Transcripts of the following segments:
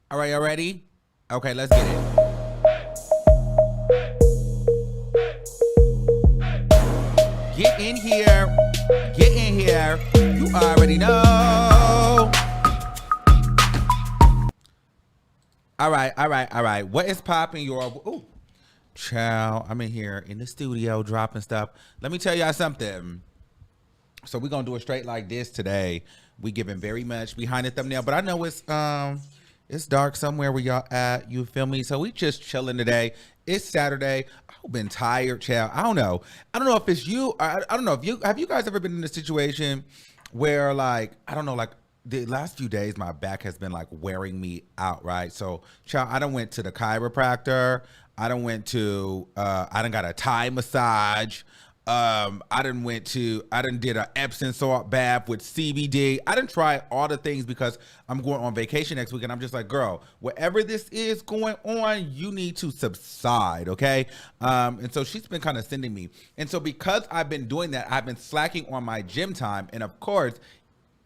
All right, y'all ready? Okay, let's get it. Get in here. Get in here. You already know. All right. What is popping, your... Ooh. Child, I'm in here in the studio dropping stuff. Let me tell y'all something. So we're gonna do it straight like this today. We giving very much behind the thumbnail, but I know it's dark somewhere where y'all at. You feel me? So we just chilling today. It's Saturday. I've been tired, child. I don't know. I don't know if it's you. I don't know if you have you guys ever been in a situation where like I don't know like the last few days my back has been like wearing me out, right? So child, I done went to the chiropractor. I done got a Thai massage. I done did a Epsom salt bath with CBD. I done try all the things because I'm going on vacation next week, and I'm just like, girl, whatever this is going on, you need to subside, okay? And so she's been kind of sending me, and so because I've been doing that, I've been slacking on my gym time, and of course,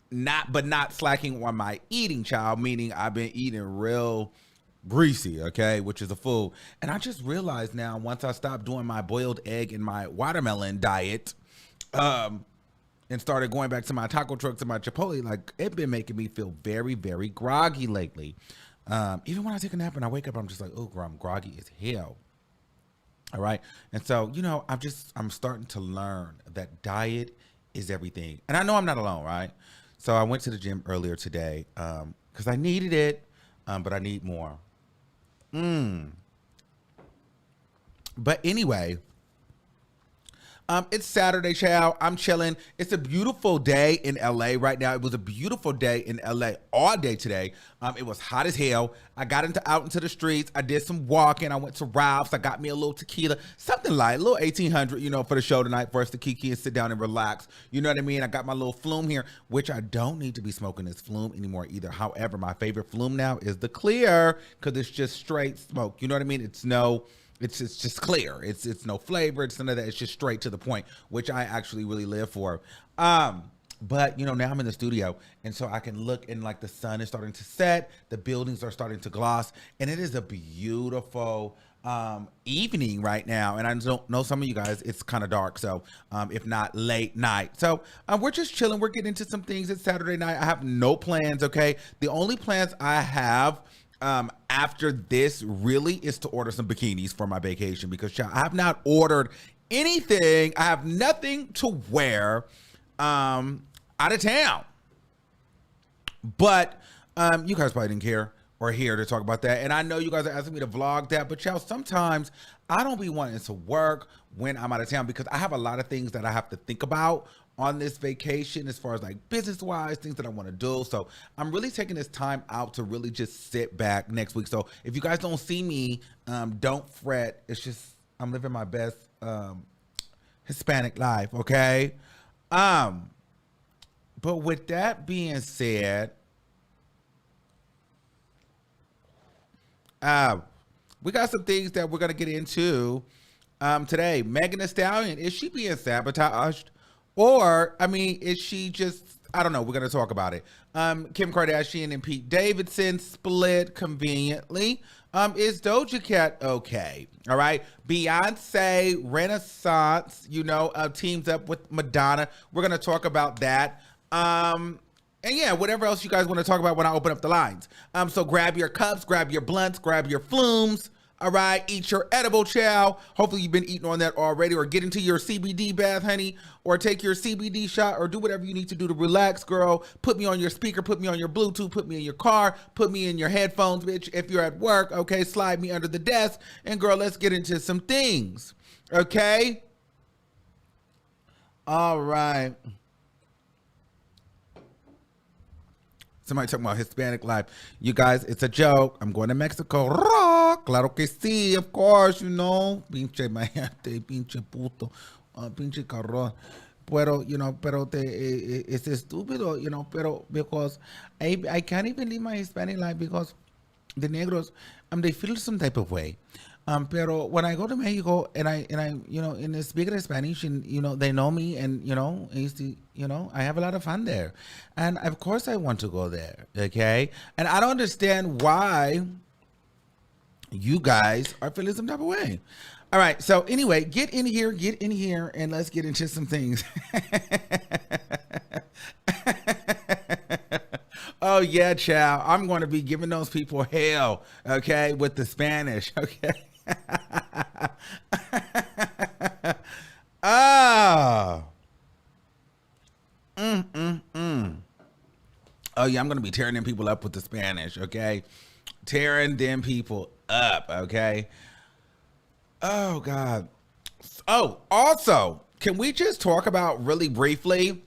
not slacking on my eating, child. Meaning I've been eating real greasy, okay, which is a fool. And I just realized now, once I stopped doing my boiled egg and my watermelon diet, and started going back to my taco trucks and my Chipotle, like it been making me feel very, very groggy lately. Even when I take a nap and I wake up, I'm just like, oh, girl, I'm groggy as hell. All right. And so, I'm starting to learn that diet is everything. And I know I'm not alone, right? So I went to the gym earlier today because I needed it, but I need more. But anyway, it's Saturday, child. I'm chilling. It's a beautiful day in LA right now. It was a beautiful day in LA all day today. It was hot as hell. I got out into the streets. I did some walking. I went to Ralph's. I got me a little tequila, something light, a little 1800, for the show tonight for us to kiki and sit down and relax. You know what I mean? I got my little flume here, which I don't need to be smoking this flume anymore either. However, my favorite flume now is the clear because it's just straight smoke. You know what I mean? It's just clear. It's no flavor. It's none of that. It's just straight to the point, which I actually really live for. But now I'm in the studio, and so I can look and like the sun is starting to set, the buildings are starting to gloss, and it is a beautiful evening right now. And I don't know, some of you guys, it's kind of dark, so if not late night. So we're just chilling. We're getting into some things. It's Saturday night. I have no plans. Okay, the only plans I have after this really is to order some bikinis for my vacation because I have not ordered anything. I have nothing to wear out of town. But you guys probably didn't care or here to talk about that. And I know you guys are asking me to vlog that, but y'all, sometimes I don't be wanting to work when I'm out of town because I have a lot of things that I have to think about on this vacation as far as like business wise, things that I want to do. So I'm really taking this time out to really just sit back next week. So if you guys don't see me, don't fret. It's just, I'm living my best Hispanic life. Okay. But with that being said, we got some things that we're going to get into today. Megan Thee Stallion, is she being sabotaged? Or, is she just, I don't know, we're going to talk about it. Kim Kardashian and Pete Davidson split conveniently. Is Doja Cat okay? All right. Beyonce Renaissance, teams up with Madonna. We're going to talk about that. And yeah, whatever else you guys want to talk about when I open up the lines. So grab your cups, grab your blunts, grab your flumes. All right, eat your edible, chow. Hopefully you've been eating on that already, or get into your CBD bath, honey, or take your CBD shot, or do whatever you need to do to relax, girl. Put me on your speaker, put me on your Bluetooth, put me in your car, put me in your headphones, bitch. If you're at work, okay, slide me under the desk, and girl, let's get into some things, okay? All right. Somebody talking about Hispanic life. You guys, it's a joke. I'm going to Mexico. Claro que sí, of course, Pinche mayate, pinche puto, pinche carro. Pero, it's estúpido, pero because I can't even live my Hispanic life because the negros, they feel some type of way. Pero when I go to Mexico and I and speak in Spanish and they know me and I have a lot of fun there, and of course I want to go there. Okay, and I don't understand why you guys are feeling some type of way. All right, so anyway, get in here, and let's get into some things. Oh yeah, child. I'm going to be giving those people hell, okay, with the Spanish, okay. Oh. Oh yeah, I'm going to be tearing them people up with the Spanish, okay? Tearing them people up, okay? Oh God. Oh, also, can we just talk about really briefly?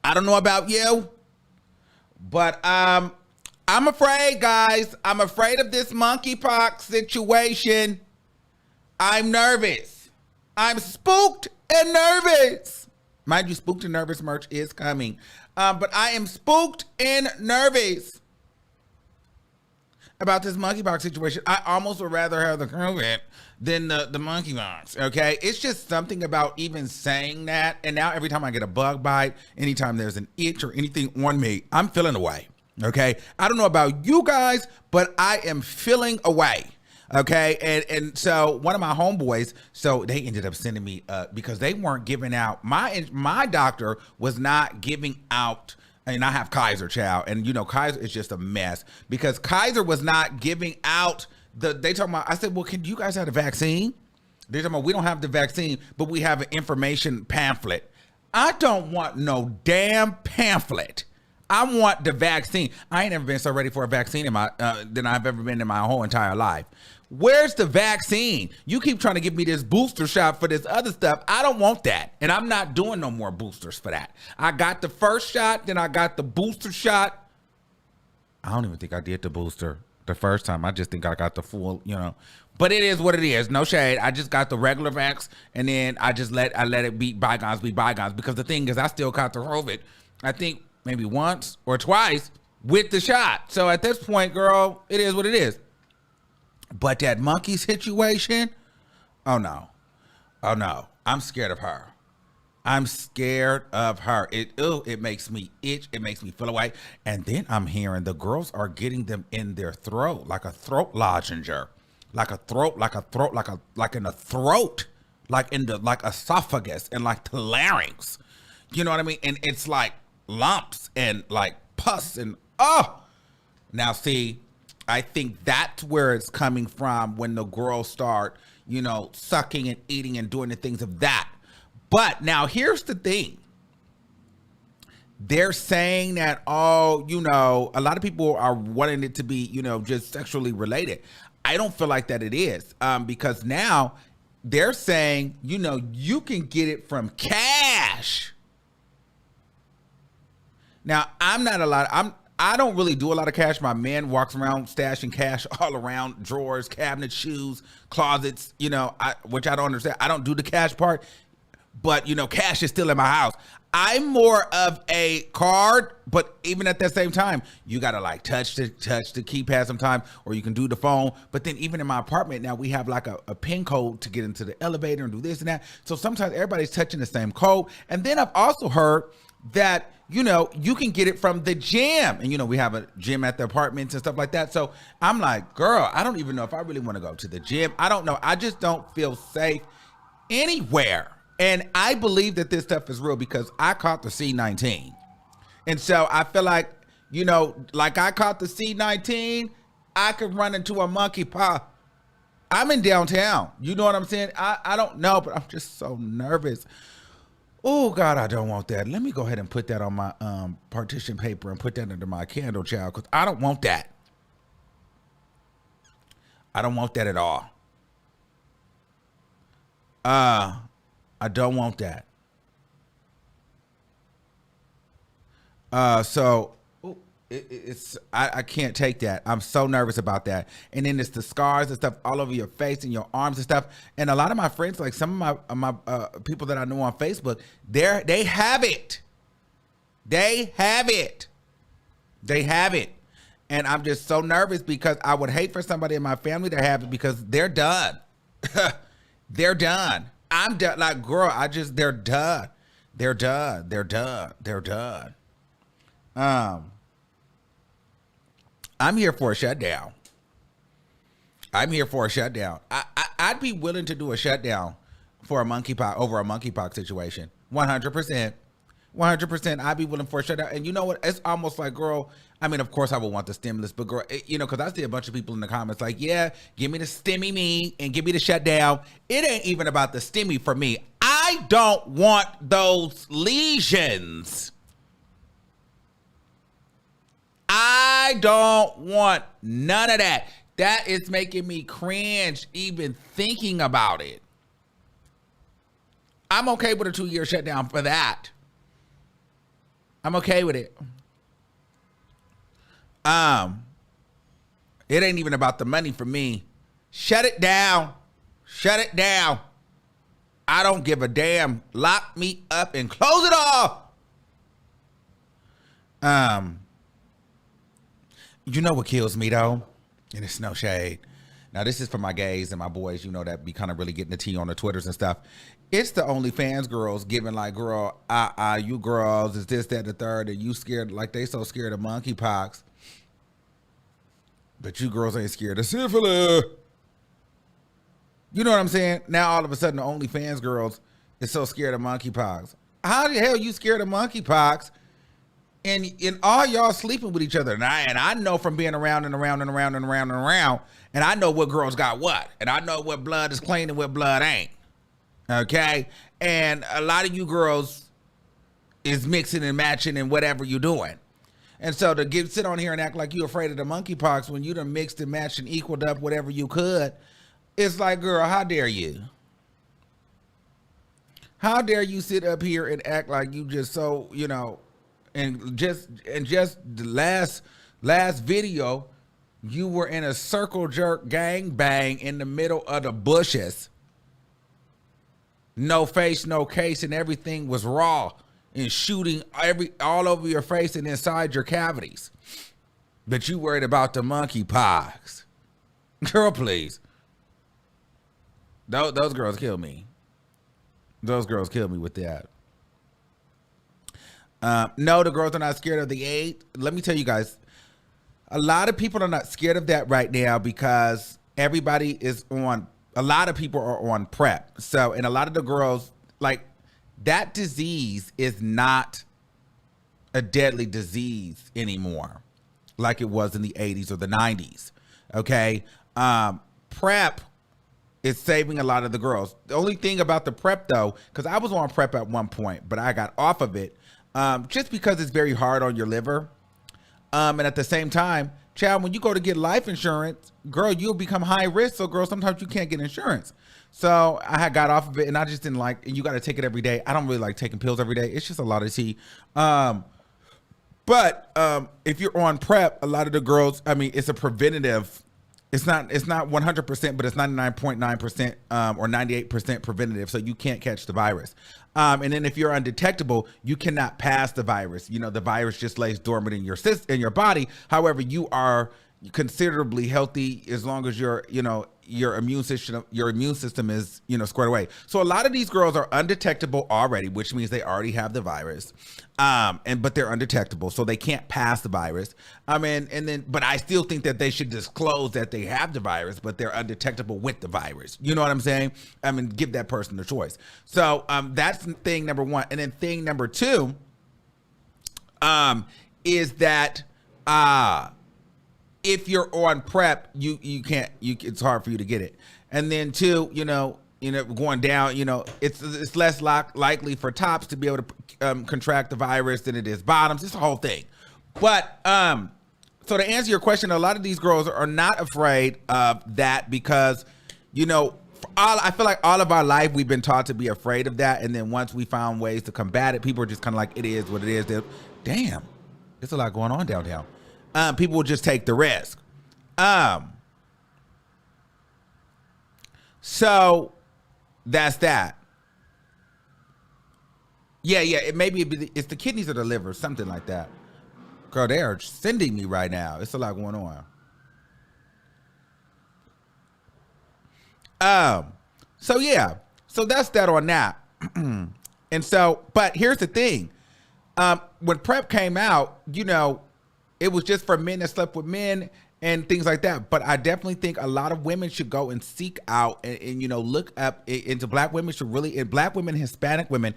I don't know about you, but I'm afraid, guys. I'm afraid of this monkeypox situation. I'm nervous. I'm spooked and nervous. Mind you, spooked and nervous merch is coming. But I am spooked and nervous about this monkeypox situation. I almost would rather have the COVID than the monkeypox, okay? It's just something about even saying that. And now every time I get a bug bite, anytime there's an itch or anything on me, I'm feeling away, okay? I don't know about you guys, but I am feeling away, okay? And so one of my homeboys, so they ended up sending me, because they weren't giving out, my doctor was not giving out, and I have Kaiser, child, and Kaiser is just a mess because Kaiser was not giving out they talking about, I said, well, can you guys have the vaccine? They're talking about, we don't have the vaccine, but we have an information pamphlet. I don't want no damn pamphlet. I want the vaccine. I ain't never been so ready for a vaccine than I've ever been in my whole entire life. Where's the vaccine? You keep trying to give me this booster shot for this other stuff. I don't want that. And I'm not doing no more boosters for that. I got the first shot, then I got the booster shot. I don't even think I did the booster the first time. I just think I got the full, but it is what it is. No shade. I just got the regular vax, and then I let it be bygones because the thing is I still caught the COVID, I think maybe once or twice with the shot. So at this point, girl, it is what it is. But that monkey situation, oh no, I'm scared of her. I'm scared of her. It makes me itch. It makes me feel away. And then I'm hearing the girls are getting them in their throat, like a throat lozenger, like in the throat, like esophagus and like the larynx. You know what I mean? And it's like lumps and like pus and now see, I think that's where it's coming from when the girls start, sucking and eating and doing the things of that. But now here's the thing. They're saying that, a lot of people are wanting it to be, just sexually related. I don't feel like that it is, because now they're saying, you can get it from cash. Now, I don't really do a lot of cash. My man walks around stashing cash all around drawers, cabinets, shoes, closets, which I don't understand. I don't do the cash part. But, cash is still in my house. I'm more of a card, but even at that same time, you got to like touch the keypad sometime, or you can do the phone. But then even in my apartment now, we have like a PIN code to get into the elevator and do this and that. So sometimes everybody's touching the same code. And then I've also heard that, you can get it from the gym. And, we have a gym at the apartments and stuff like that. So I'm like, girl, I don't even know if I really want to go to the gym. I don't know. I just don't feel safe anywhere. And I believe that this stuff is real because I caught the C-19. And so I feel like, like I caught the C-19, I could run into a monkeypox. I'm in downtown. You know what I'm saying? I don't know, but I'm just so nervous. Oh, God, I don't want that. Let me go ahead and put that on my partition paper and put that under my candle, child, because I don't want that. I don't want that at all. I don't want that. I can't take that. I'm so nervous about that. And then it's the scars and stuff all over your face and your arms and stuff. And a lot of my friends, like some of my people that I know on Facebook, they have it. They have it. And I'm just so nervous because I would hate for somebody in my family to have it because they're done. They're done. I'm done. Like, girl, they're done. They're done. They're done. They're done. I'm here for a shutdown. I'm here for a shutdown. I'd be willing to do a shutdown for a monkeypox situation. 100%. 100%. I'd be willing for a shutdown. And you know what? It's almost like, girl, I mean, of course I would want the stimulus, but girl, because I see a bunch of people in the comments like, yeah, give me the stimmy me and give me the shutdown. It ain't even about the stimmy for me. I don't want those lesions. I don't want none of that. That is making me cringe even thinking about it. I'm okay with a 2-year shutdown for that. I'm okay with it. It ain't even about the money for me. Shut it down. Shut it down. I don't give a damn. Lock me up and close it all. You know what kills me though? And it's no shade. Now this is for my gays and my boys, that be kind of really getting the tea on the Twitters and stuff. It's the OnlyFans girls giving like, girl, you girls, is this, that, the third, and you scared, like they so scared of monkeypox. But you girls ain't scared of syphilis. You know what I'm saying? Now all of a sudden the OnlyFans girls is so scared of monkeypox. How the hell you scared of monkeypox? And all y'all sleeping with each other. And I know from being around and around and around and around and around, and I know what girls got what. And I know what blood is clean and what blood ain't. Okay? And a lot of you girls is mixing and matching and whatever you're doing. And so to sit on here and act like you afraid of the monkeypox when you done mixed and matched and equaled up whatever you could, it's like, girl, how dare you? How dare you sit up here and act like you just so, and just the last video, you were in a circle jerk gang bang in the middle of the bushes. No face, no case, and everything was raw and shooting all over your face and inside your cavities. But you worried about the monkeypox. Girl, please. Those girls kill me. Those girls kill me with that. No, the girls are not scared of the AIDS. Let me tell you guys, a lot of people are not scared of that right now because a lot of people are on PrEP. So, and a lot of the girls, like, that disease is not a deadly disease anymore like it was in the 80s or the 90s. Okay? PrEP is saving a lot of the girls. The only thing about the PrEP, though, because I was on PrEP at one point, but I got off of it just because it's very hard on your liver. And at the same time, child, when you go to get life insurance, girl, you'll become high risk. So, girl, sometimes you can't get insurance. So I had got off of it, and I just didn't like, and you got to take it every day. I don't really like taking pills every day. It's just a lot of tea. But if you're on PrEP, a lot of the girls, I mean, it's a preventative. It's not 100%, but it's 99.9% or 98% preventative. So you can't catch the virus. And then if you're undetectable, you cannot pass the virus. The virus just lays dormant in your body. However, you are considerably healthy as long as your immune system is squared away. So a lot of these girls are undetectable already, which means they already have the virus, but they're undetectable, so they can't pass the virus. But I still think that they should disclose that they have the virus, but they're undetectable with the virus. You know what I'm saying? Give that person the choice. So that's thing number one, and then thing number two is that if you're on PrEP, you can't. It's hard for you to get it. And then two, going down, it's less likely for tops to be able to contract the virus than it is bottoms. It's a whole thing. But so to answer your question, a lot of these girls are not afraid of that because, I feel like all of our life we've been taught to be afraid of that, and then once we found ways to combat it, people are just kind of like, it is what it is. Damn, there's a lot going on downtown. People will just take the risk. So that's that. Yeah. It's the kidneys or the liver, something like that. Girl, they are sending me right now. It's a lot going on. So yeah. So that's that on that. And so, but here's the thing. When PrEP came out, you know, it was just for men that slept with men and things like that. But I definitely think a lot of women should go and seek out and you know, look up into black women should really, and black women, Hispanic women,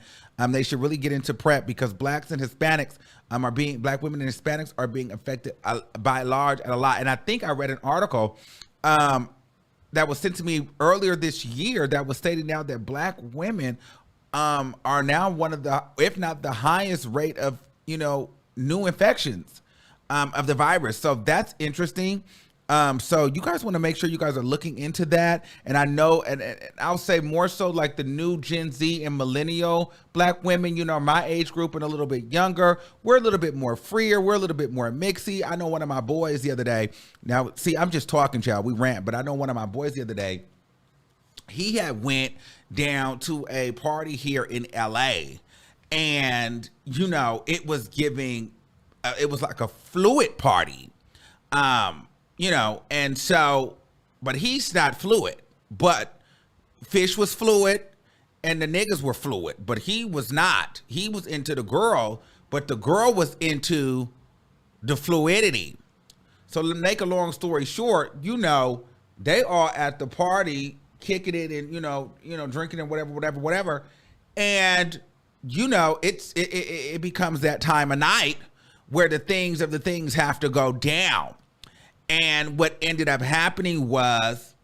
they should really get into PrEP because blacks and Hispanics black women and Hispanics are being affected by large and a lot. And I think I read an article that was sent to me earlier this year that was stating now that black women are now one of the, if not the highest rate of, you know, new infections of the virus. So that's interesting. So you guys want to make sure you guys are looking into that. And I know, and I'll say more so like the new Gen Z and millennial black women, you know, my age group and a little bit younger, we're a little bit more freer. We're a little bit more mixy. I know one of my boys the other day, now see, I'm just talking, child, we rant, but I know one of my boys the other day, he had went down to a party here in LA and, you know, it was giving, it was like a fluid party. You know, and so, but he's not fluid, but Fish was fluid and the niggas were fluid, but he was not. He was into the girl, but the girl was into the fluidity. So to make a long story short, you know, they are at the party kicking it and, you know, drinking and whatever. And, you know, it becomes that time of night where the things have to go down. And what ended up happening was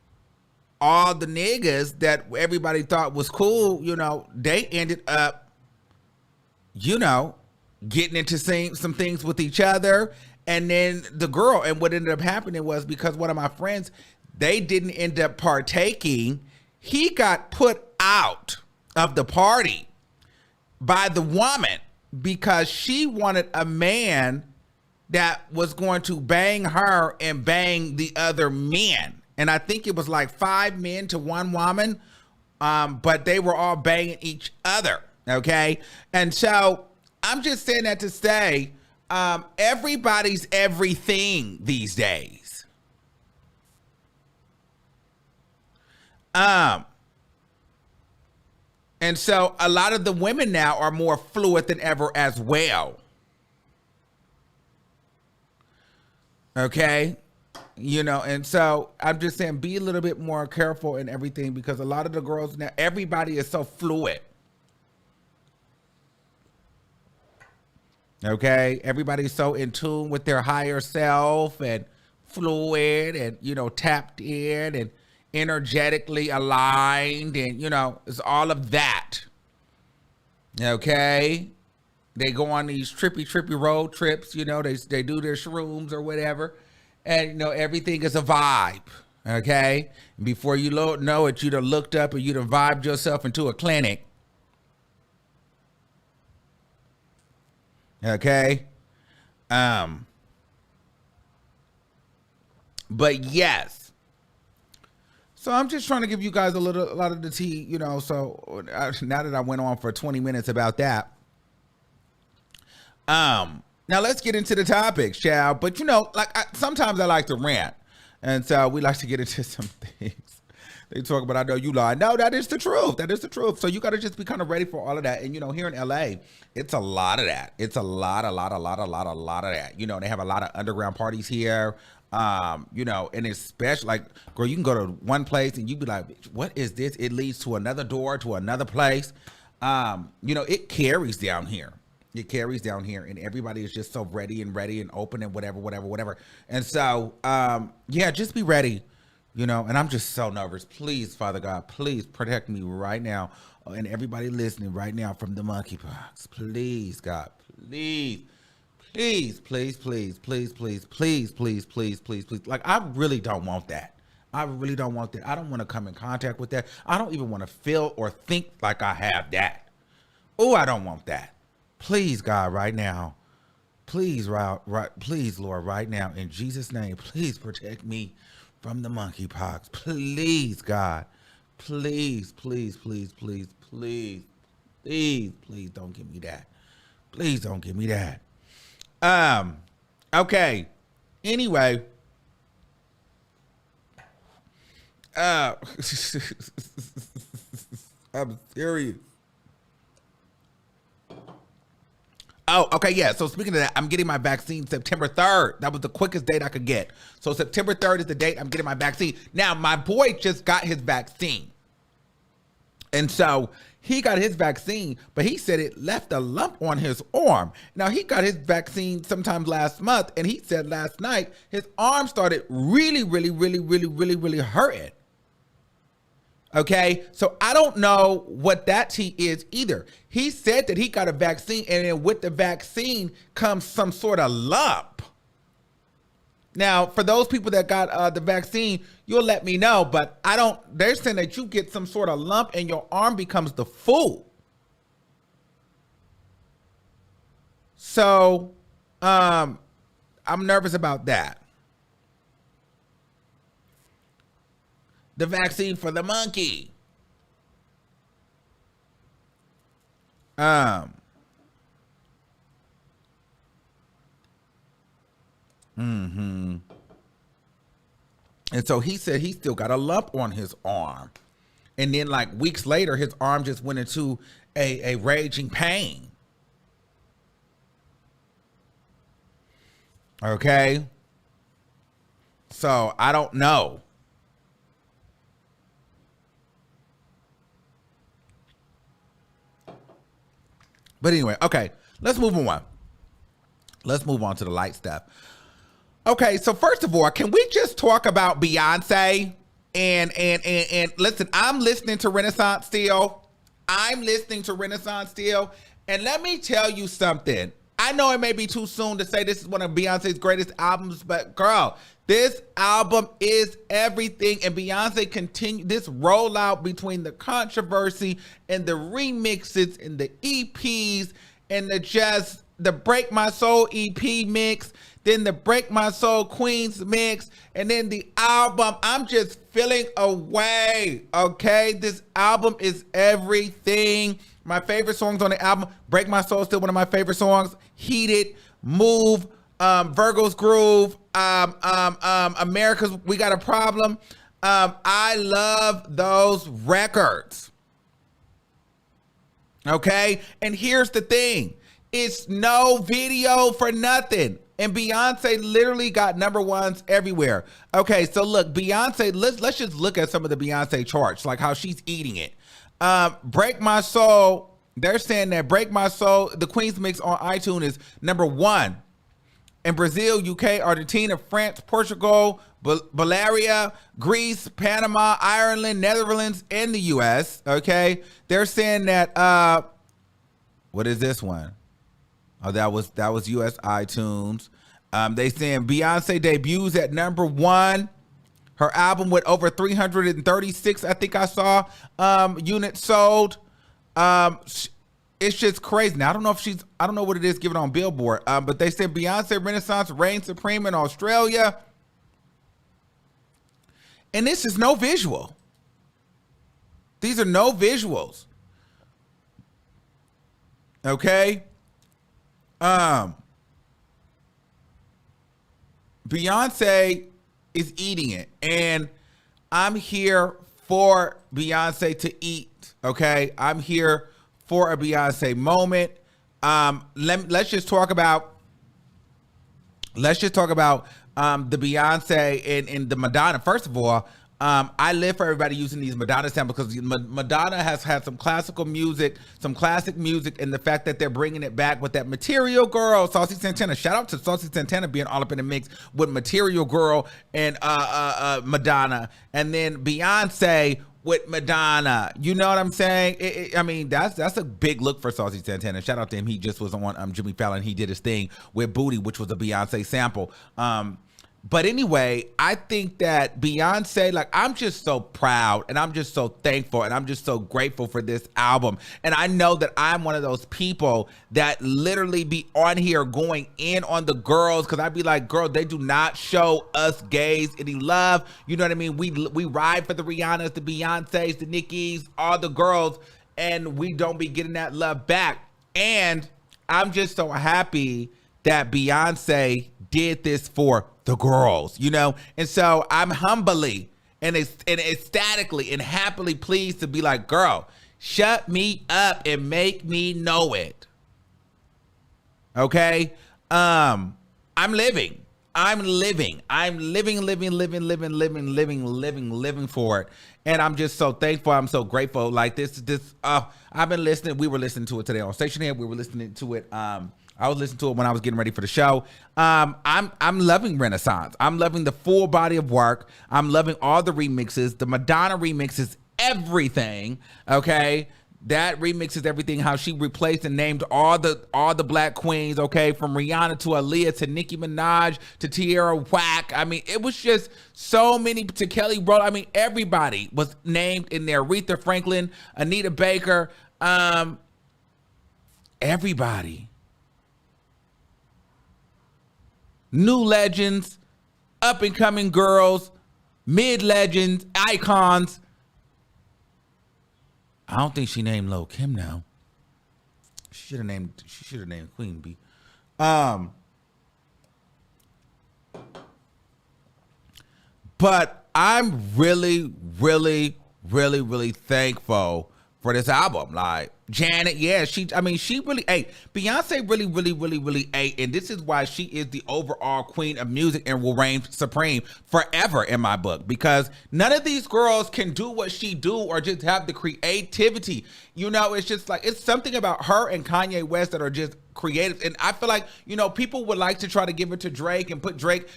all the niggas that everybody thought was cool, you know, they ended up, you know, getting into some things with each other. And then the girl, and what ended up happening was because one of my friends, they didn't end up partaking. He got put out of the party by the woman because she wanted a man that was going to bang her and bang the other men. And I think it was like 5 men to 1 woman, but they were all banging each other, okay? And so I'm just saying that to say, everybody's everything these days. And so a lot of the women now are more fluid than ever as well. Okay, you know, and so I'm just saying be a little bit more careful in everything because a lot of the girls now, everybody is so fluid. Okay, everybody's so in tune with their higher self and fluid and, you know, tapped in and energetically aligned and, you know, it's all of that. Okay. They go on these trippy road trips, you know, they do their shrooms or whatever. And, you know, everything is a vibe, okay? Before you know it, you'd have looked up and you'd have vibed yourself into a clinic. Okay? But yes. So I'm just trying to give you guys a lot of the tea, you know, so now that I went on for 20 minutes about that. Now let's get into the topics, shall? But you know, like sometimes I like to rant, and so we like to get into some things. They talk about, I know you lie. No, that is the truth. That is the truth. So you got to just be kind of ready for all of that. And you know, here in LA, it's a lot of that. It's a lot of that. You know, they have a lot of underground parties here. You know, and especially like, girl, you can go to one place and you be like, what is this? It leads to another door to another place. You know, it carries down here. It carries down here, and everybody is just so ready and open and whatever. And so, yeah, just be ready, you know, and I'm just so nervous. Please, Father God, please protect me right now and everybody listening right now from the monkeypox. Please, God, please. Like, I really don't want that. I really don't want that. I don't want to come in contact with that. I don't even want to feel or think like I have that. Oh, I don't want that. Please, God, right now. Please, please, Lord, right now, in Jesus' name, please protect me from the monkeypox. Please, God. Please don't give me that. Please don't give me that. Okay. Anyway. I'm serious. Oh, okay, yeah. So speaking of that, I'm getting my vaccine September 3rd. That was the quickest date I could get. So September 3rd is the date I'm getting my vaccine. Now, my boy just got his vaccine. And so he got his vaccine, but he said it left a lump on his arm. Now, he got his vaccine sometime last month, and he said last night his arm started really hurting. Okay, so I don't know what that tea is either. He said that he got a vaccine, and then with the vaccine comes some sort of lump. Now, for those people that got the vaccine, you'll let me know, but I don't, they're saying that you get some sort of lump and your arm becomes the fool. So, I'm nervous about that. The vaccine for the monkey. And so he said he still got a lump on his arm. And then like weeks later, his arm just went into a raging pain. Okay. So I don't know. But anyway, okay, let's move on. Let's move on to the light stuff. Okay, so first of all, can we just talk about Beyonce? And listen, I'm listening to Renaissance still. And let me tell you something. I know it may be too soon to say this is one of Beyonce's greatest albums, but girl, this album is everything. And Beyonce continued this rollout between the controversy and the remixes and the EPs and the Break My Soul EP mix, then the Break My Soul Queens mix, and then the album. I'm just feeling away, okay? This album is everything. My favorite songs on the album, Break My Soul is still one of my favorite songs. Heated, Move, Virgo's Groove, America's We Got a Problem. I love those records. Okay? And here's the thing. It's no video for nothing. And Beyonce literally got number ones everywhere. Okay, so look, Beyonce, let's just look at some of the Beyonce charts, like how she's eating it. Break My Soul, they're saying that Break My Soul, the Queen's Mix on iTunes is number 1. In Brazil, UK, Argentina, France, Portugal, Bulgaria, Greece, Panama, Ireland, Netherlands, and the US. Okay, they're saying that what is this one? Oh, that was US iTunes. They saying Beyonce debuts at number 1. Her album with over 336, I think I saw, units sold. It's just crazy. Now, I don't know what it is given on Billboard, but they said Beyonce Renaissance reigns supreme in Australia. And this is no visual. These are no visuals. Okay? Beyonce is eating it, and I'm here for Beyonce to eat. Okay, I'm here for a Beyonce moment. Let's just talk about the Beyonce and the Madonna. First of all, I live for everybody using these Madonna samples because Madonna has had some classic music, and the fact that they're bringing it back with that Material Girl, Saucy Santana. Shout out to Saucy Santana being all up in the mix with Material Girl and Madonna, and then Beyonce with Madonna. You know what I'm saying? I mean, that's a big look for Saucy Santana. Shout out to him. He just was on Jimmy Fallon. He did his thing with Booty, which was a Beyonce sample. But anyway, I think that Beyonce, like, I'm just so proud and I'm just so thankful and I'm just so grateful for this album. And I know that I'm one of those people that literally be on here going in on the girls, because I'd be like, girl, they do not show us gays any love. You know what I mean? We ride for the Rihannas, the Beyoncés, the Nickis, all the girls, and we don't be getting that love back. And I'm just so happy that Beyonce did this for the girls, you know? And so I'm humbly and ecstatically and happily pleased to be like, girl, shut me up and make me know it. Okay? I'm living for it. And I'm just so thankful. I'm so grateful. Like I've been listening. We were listening to it today on StationHead. We were listening to it. I was listening to it when I was getting ready for the show. I'm loving Renaissance. I'm loving the full body of work. I'm loving all the remixes. The Madonna remixes everything. Okay. That remixes everything, how she replaced and named all the black queens, okay, from Rihanna to Aaliyah to Nicki Minaj to Tierra Whack. I mean, it was just so many, to Kelly Rowland. I mean, everybody was named in there. Aretha Franklin, Anita Baker, everybody. New legends, up and coming girls, mid legends, icons. I don't think she named Lil' Kim now. She should have named Queen Bee. But I'm really thankful for this album. Like Janet, yeah, she really ate. Beyonce really ate, and this is why she is the overall queen of music and will reign supreme forever in my book, because none of these girls can do what she do or just have the creativity. You know, it's just like, it's something about her and Kanye West that are just creative. And I feel like, you know, people would like to try to give it to Drake and put Drake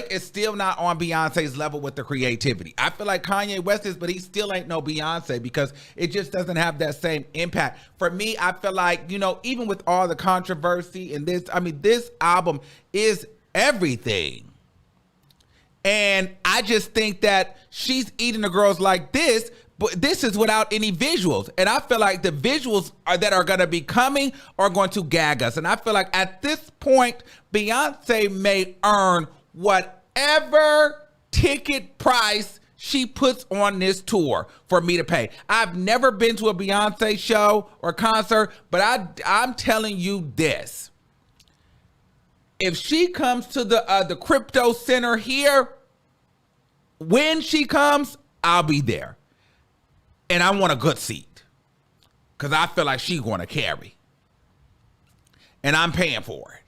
is still not on Beyonce's level with the creativity. I feel like Kanye West is, but he still ain't no Beyonce, because it just doesn't have that same impact. For me, I feel like, you know, even with all the controversy and this, I mean, this album is everything. And I just think that she's eating the girls like this, but this is without any visuals. And I feel like the visuals that are going to be coming are going to gag us. And I feel like at this point, Beyonce may earn whatever ticket price she puts on this tour for me to pay. I've never been to a Beyonce show or concert, but I'm telling you this. If she comes to the crypto center here, when she comes, I'll be there. And I want a good seat, because I feel like she's going to carry. And I'm paying for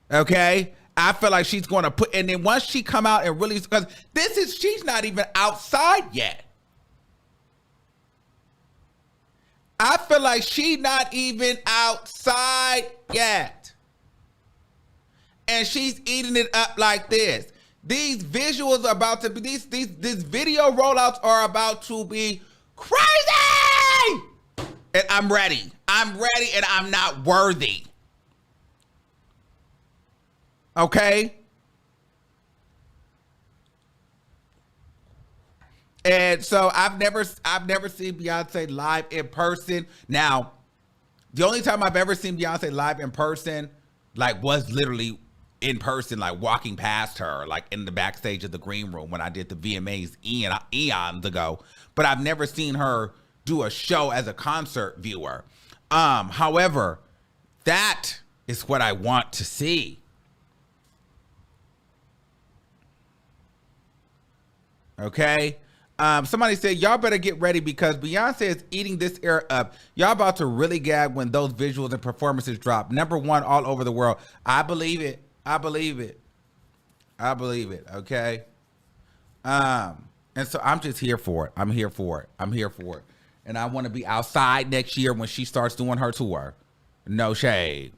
it. Okay? I feel like she's going to put, and then once she come out and really, because she's not even outside yet. I feel like she's not even outside yet. And she's eating it up like this. These visuals are about to be, these video rollouts are about to be crazy. And I'm ready. And I'm not worthy. Okay? And so I've never seen Beyonce live in person. Now, the only time I've ever seen Beyonce live in person, like, was literally in person, like walking past her, like in the backstage of the green room when I did the VMAs eons ago. But I've never seen her do a show as a concert viewer. However, that is what I want to see. Okay? Somebody said, y'all better get ready, because Beyonce is eating this era up. Y'all about to really gag when those visuals and performances drop. #1 all over the world. I believe it. Okay. And so I'm just here for it. I'm here for it. And I want to be outside next year when she starts doing her tour. No shade.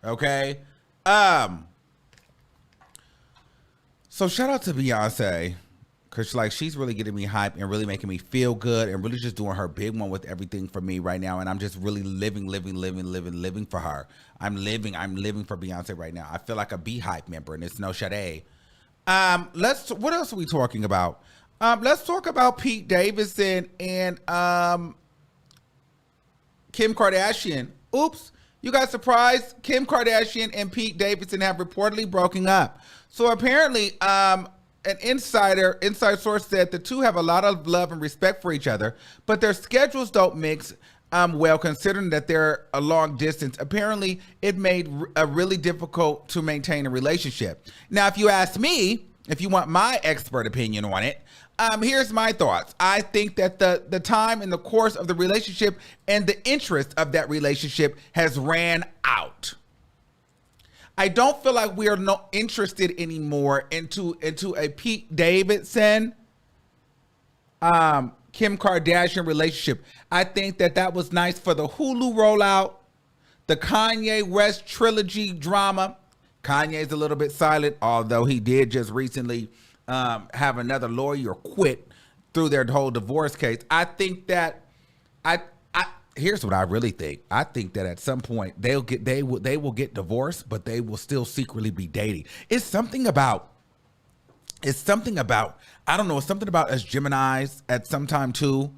Okay. So shout out to Beyonce, because like, she's really getting me hype and really making me feel good and really just doing her big one with everything for me right now. And I'm just really living for her. I'm living for Beyonce right now. I feel like a Beehive member, and it's no shade. What else are we talking about? Let's talk about Pete Davidson and Kim Kardashian. Oops, you got surprised? Kim Kardashian and Pete Davidson have reportedly broken up. So apparently, an inside source said the two have a lot of love and respect for each other, but their schedules don't mix. Well, considering that they're a long distance, apparently it made a really difficult to maintain a relationship. Now, if you ask me, if you want my expert opinion on it, here's my thoughts. I think that the time and the course of the relationship and the interest of that relationship has ran out. I don't feel like we are not interested anymore into a Pete Davidson, Kim Kardashian relationship. I think that was nice for the Hulu rollout, the Kanye West trilogy drama. Kanye's a little bit silent, although he did just recently have another lawyer quit through their whole divorce case. I think that here's what I really think. I think that at some point they will get divorced, but they will still secretly be dating. It's something about I don't know, it's something about us Geminis at some time too.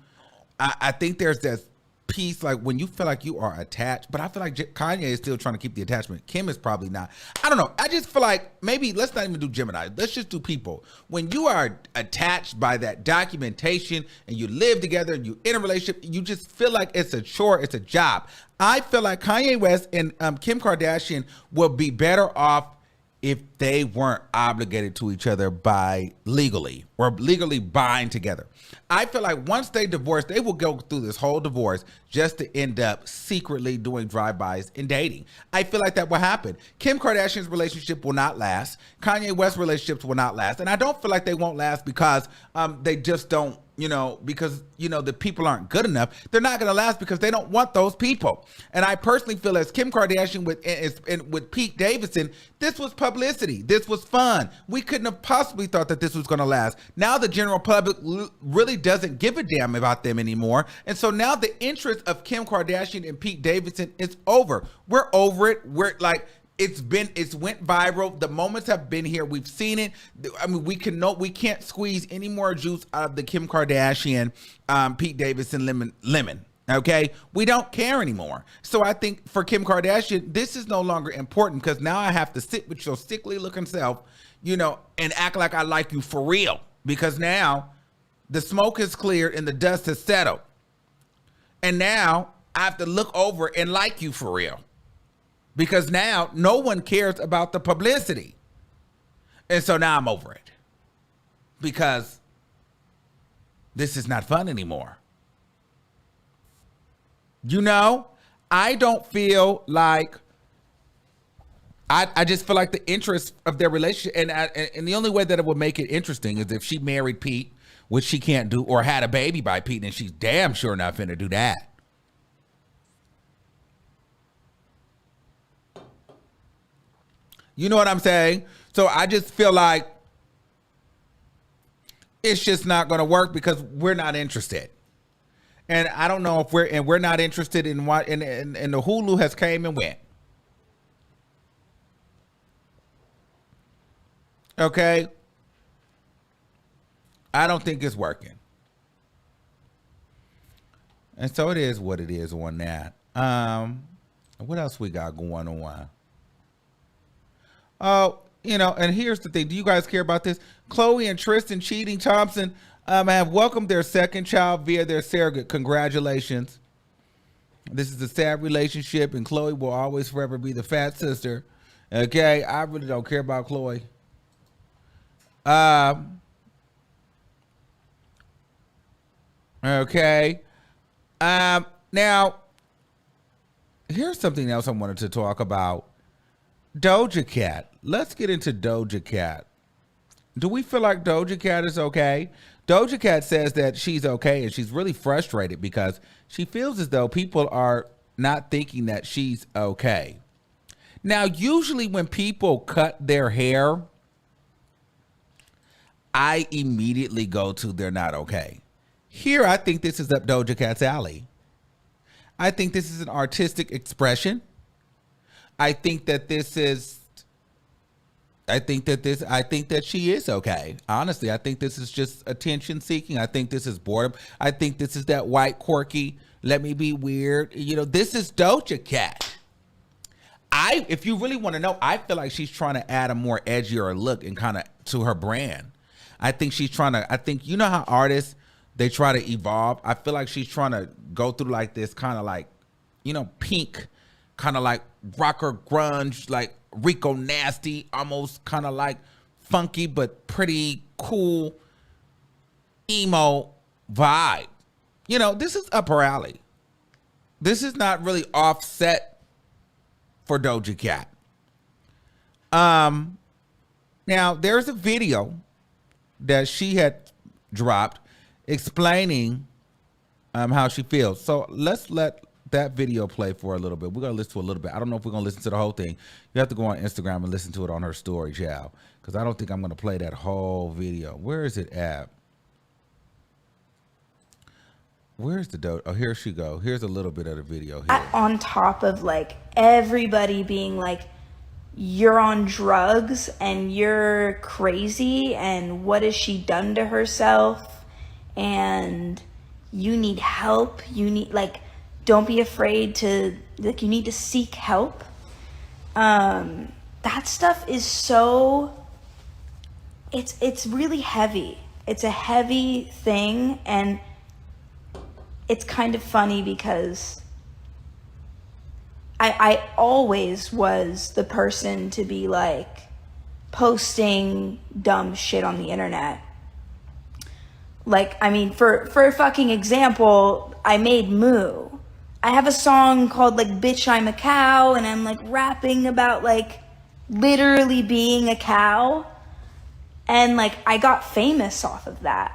I think there's this piece like when you feel like you are attached, but I feel like Kanye is still trying to keep the attachment. Kim is probably not. I don't know. I just feel like maybe let's not even do Gemini. Let's just do people. When you are attached by that documentation and you live together and you in a relationship, you just feel like it's a chore, it's a job. I feel like Kanye West and Kim Kardashian will be better off if they weren't obligated to each other by legally or legally bind together. I feel like once they divorce, they will go through this whole divorce just to end up secretly doing drive-bys and dating. I feel like that will happen. Kim Kardashian's relationship will not last. Kanye West's relationships will not last. And I don't feel like they won't last because they just don't, because, the people aren't good enough. They're not going to last because they don't want those people. And I personally feel as Kim Kardashian with Pete Davidson, this was publicity. This was fun. We couldn't have possibly thought that this was going to last. Now the general public really doesn't give a damn about them anymore. And so now the interest of Kim Kardashian and Pete Davidson is over. We're over it. We're like, it's went viral. The moments have been here. We've seen it. I mean, we can't squeeze any more juice out of the Kim Kardashian, Pete Davidson lemon. Okay, we don't care anymore. So I think for Kim Kardashian, this is no longer important because now I have to sit with your sickly looking self, and act like I like you for real. Because now the smoke is cleared and the dust has settled, and now I have to look over and like you for real. Because now no one cares about the publicity. And so now I'm over it. Because this is not fun anymore. I don't feel like, I just feel like the interest of their relationship, and the only way that it would make it interesting is if she married Pete, which she can't do, or had a baby by Pete, and she's damn sure not finna do that. You know what I'm saying? So I just feel like it's just not going to work because we're not interested. And I don't know if we're not interested in what, and the Hulu has came and went. Okay. I don't think it's working. And so it is what it is on that. What else we got going on? Oh, and here's the thing. Do you guys care about this? Khloe and Tristan Cheating Thompson have welcomed their second child via their surrogate. Congratulations. This is a sad relationship, and Khloe will always forever be the fat sister. Okay, I really don't care about Khloe. Okay. Now, here's something else I wanted to talk about. Doja Cat. Let's get into Doja Cat. Do we feel like Doja Cat is okay? Doja Cat says that she's okay, and she's really frustrated because she feels as though people are not thinking that she's okay. Now, usually when people cut their hair, I immediately go to they're not okay. Here, I think this is up Doja Cat's alley. I think this is an artistic expression. I think that she is okay. Honestly, I think this is just attention seeking. I think this is boredom. I think this is that white quirky, let me be weird. This is Doja Cat. If you really want to know, I feel like she's trying to add a more edgier look and kind of to her brand. I think she's trying to, how artists, they try to evolve. I feel like she's trying to go through like this kind of like, you know, pink, kind of like rocker grunge, like Rico Nasty, almost kind of like funky but pretty cool emo vibe. You know, this is up her alley. This is not really offset for Doja Cat. Now there's a video that she had dropped explaining how she feels. So let's let that video play for a little bit. We're gonna listen to a little bit. I don't know if we're gonna listen to the whole thing. You have to go on Instagram and listen to it on her story, child, because I don't think I'm gonna play that whole video. Where is it at? Where's the dope? Oh, here she go. Here's a little bit of the video here. On top of like everybody being like, you're on drugs and you're crazy and what has she done to herself and you need help. You need, like, don't be afraid to, like, you need to seek help. That stuff is so, it's really heavy. It's a heavy thing, and it's kind of funny because I always was the person to be like posting dumb shit on the internet. Like, I mean, for a fucking example, I made Moo. I have a song called like Bitch I'm a Cow, and I'm like rapping about like literally being a cow. And like I got famous off of that.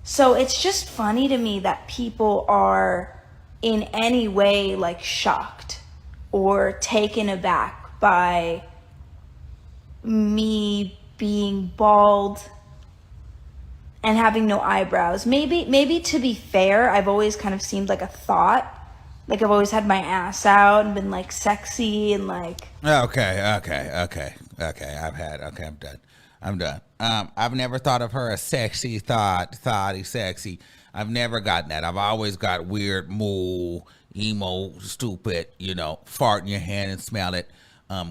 So it's just funny to me that people are in any way like shocked or taken aback by me being bald and having no eyebrows. Maybe to be fair, I've always kind of seemed like a thought. Like I've always had my ass out and been like sexy and like. Okay. I'm done. I've never thought of her as sexy, thoughty sexy. I've never gotten that. I've always got weird, moo, emo, stupid, you know, fart in your hand and smell it,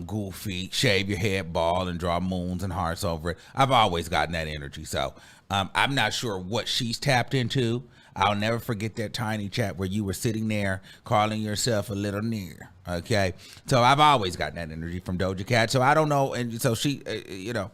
goofy, shave your head bald and draw moons and hearts over it. I've always gotten that energy. So I'm not sure what she's tapped into. I'll never forget that tiny chat where you were sitting there calling yourself a little nigger. Okay. So I've always gotten that energy from Doja Cat. So I don't know. And so she, you know,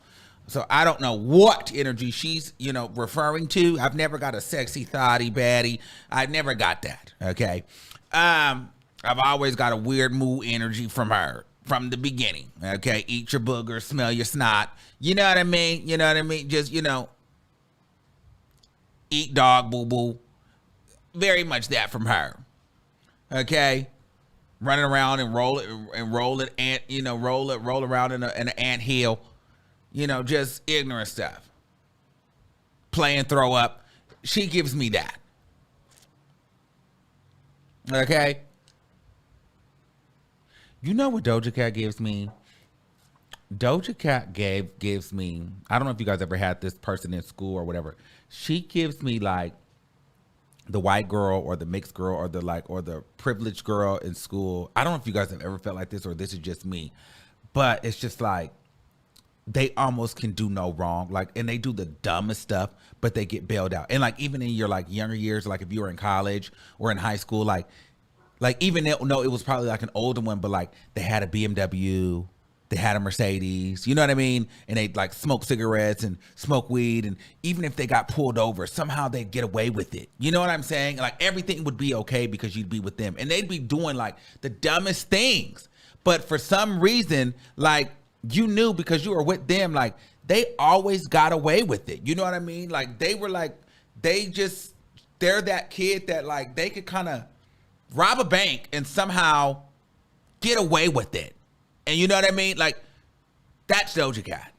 so I don't know what energy she's, you know, referring to. I've never got a sexy, thotty, baddie. I never got that. Okay. I've always got a weird moo energy from her from the beginning. Okay. Eat your booger, smell your snot. You know what I mean? You know what I mean? Just, you know, eat dog boo boo. Very much that from her. Okay. Running around and roll it, and, you know, roll around in an ant hill. You know, just ignorant stuff. Play and throw up. She gives me that. Okay? You know what Doja Cat gives me? Doja Cat gives me, I don't know if you guys ever had this person in school or whatever. She gives me like the white girl or the mixed girl or the privileged girl in school. I don't know if you guys have ever felt like this or this is just me. But it's just like, they almost can do no wrong, like, and they do the dumbest stuff, but they get bailed out. And like, even in your like younger years, like if you were in college or in high school, like even though it was probably like an older one, but like they had a BMW, they had a Mercedes, you know what I mean? And they like smoke cigarettes and smoke weed. And even if they got pulled over, somehow they'd get away with it. You know what I'm saying? Like everything would be okay because you'd be with them, and they'd be doing like the dumbest things. But for some reason, like, you knew because you were with them, like they always got away with it. You know what I mean? Like they were like, they're that kid that like they could kind of rob a bank and somehow get away with it. And you know what I mean? Like that's Doja Cat.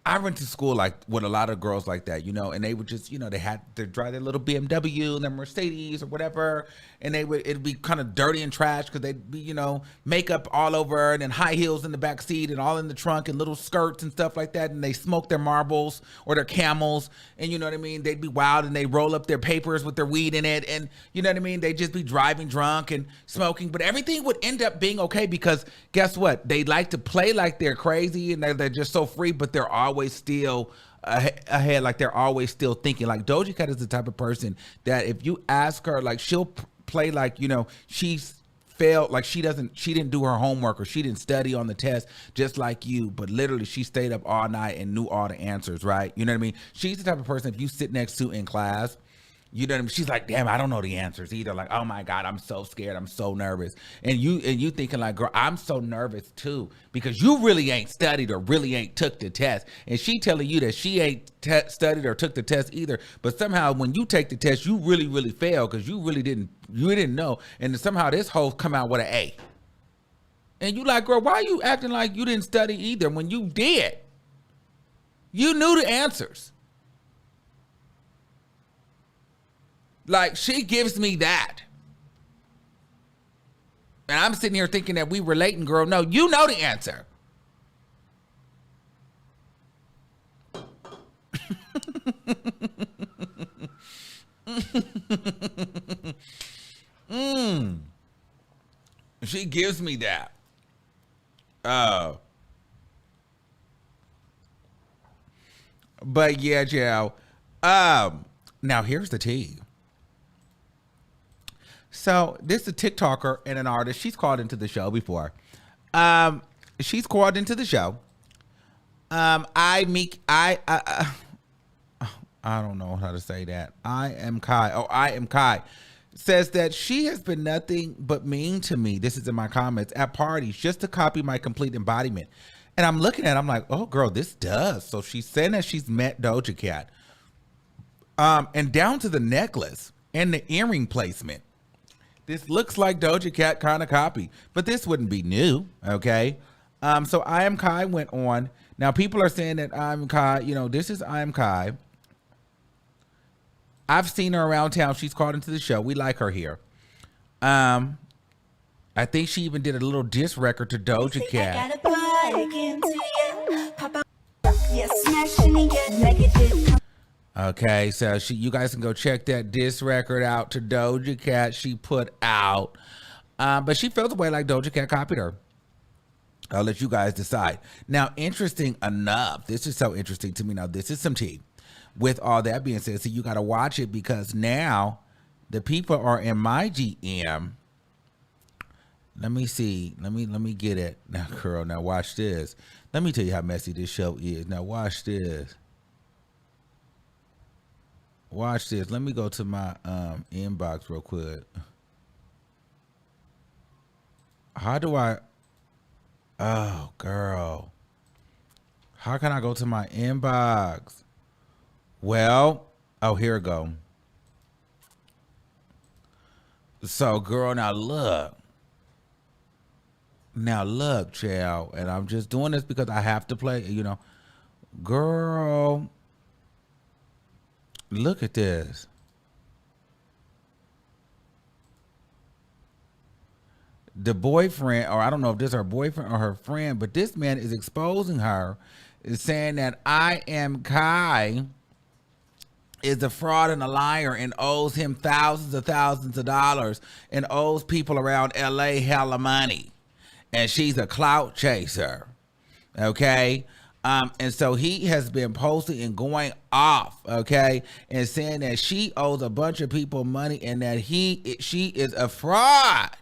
I went to school like with a lot of girls like that, you know, and they would just, you know, they had to drive their little BMW and their Mercedes or whatever, and it'd be kind of dirty and trash because they'd be, you know, makeup all over and then high heels in the back seat and all in the trunk and little skirts and stuff like that, and they smoke their Marbles or their Camels, and you know what I mean? They'd be wild and they roll up their papers with their weed in it, and you know what I mean? They'd just be driving drunk and smoking, but everything would end up being okay because guess what? They like to play like they're crazy and they're just so free, but they're always still ahead, like they're always still thinking. Like Doja Cat is the type of person that if you ask her, like she'll play like, you know, she's failed, like she didn't do her homework or she didn't study on the test just like you, but literally she stayed up all night and knew all the answers, right? You know what I mean? She's the type of person, if you sit next to in class, you know what I mean? She's like, damn, I don't know the answers either. Like, oh my God, I'm so scared. I'm so nervous. And you thinking like, girl, I'm so nervous too, because you really ain't studied or really ain't took the test. And she telling you that she ain't studied or took the test either. But somehow when you take the test, you really, really fail because you didn't know. And then somehow this hoe come out with an A. And you like, girl, why are you acting like you didn't study either when you did? You knew the answers. Like, she gives me that. And I'm sitting here thinking that we relating, girl. No, you know the answer. She gives me that. But yeah, Joe. Now here's the tea. So this is a TikToker and an artist. She's called into the show before. She's called into the show. I don't know how to say that. I am Kai. Says that she has been nothing but mean to me. This is in my comments at parties just to copy my complete embodiment. And I'm looking at it, I'm like, oh girl, this does. So she's saying that she's met Doja Cat. And down to the necklace and the earring placement. This looks like Doja Cat kind of copy, but this wouldn't be new, okay? So I Am Kai went on. Now people are saying that I Am Kai, you know, this is I Am Kai. I've seen her around town. She's called into the show. We like her here. I think she even did a little diss record to Doja Cat. Okay, so you guys can go check that diss record out to Doja Cat she put out. But she felt the way like Doja Cat copied her. I'll let you guys decide. Now, interesting enough, this is so interesting to me. Now, this is some tea. With all that being said, so you got to watch it because now the people are in my GM. Let me see. Let me get it. Now, girl, now watch this. Let me tell you how messy this show is. Now, watch this. Watch this. Let me go to my inbox real quick. How do I? Oh, girl. How can I go to my inbox? Well, oh, here we go. So, girl, now look. Now look, child. And I'm just doing this because I have to play, you know. Girl. Look at this. The boyfriend, or I don't know if this is her boyfriend or her friend, but this man is exposing her, is saying that I Am Kai is a fraud and a liar and owes him thousands of dollars and owes people around LA hella money. And she's a clout chaser. Okay? And so he has been posting and going off, okay, and saying that she owes a bunch of people money and that she is a fraud.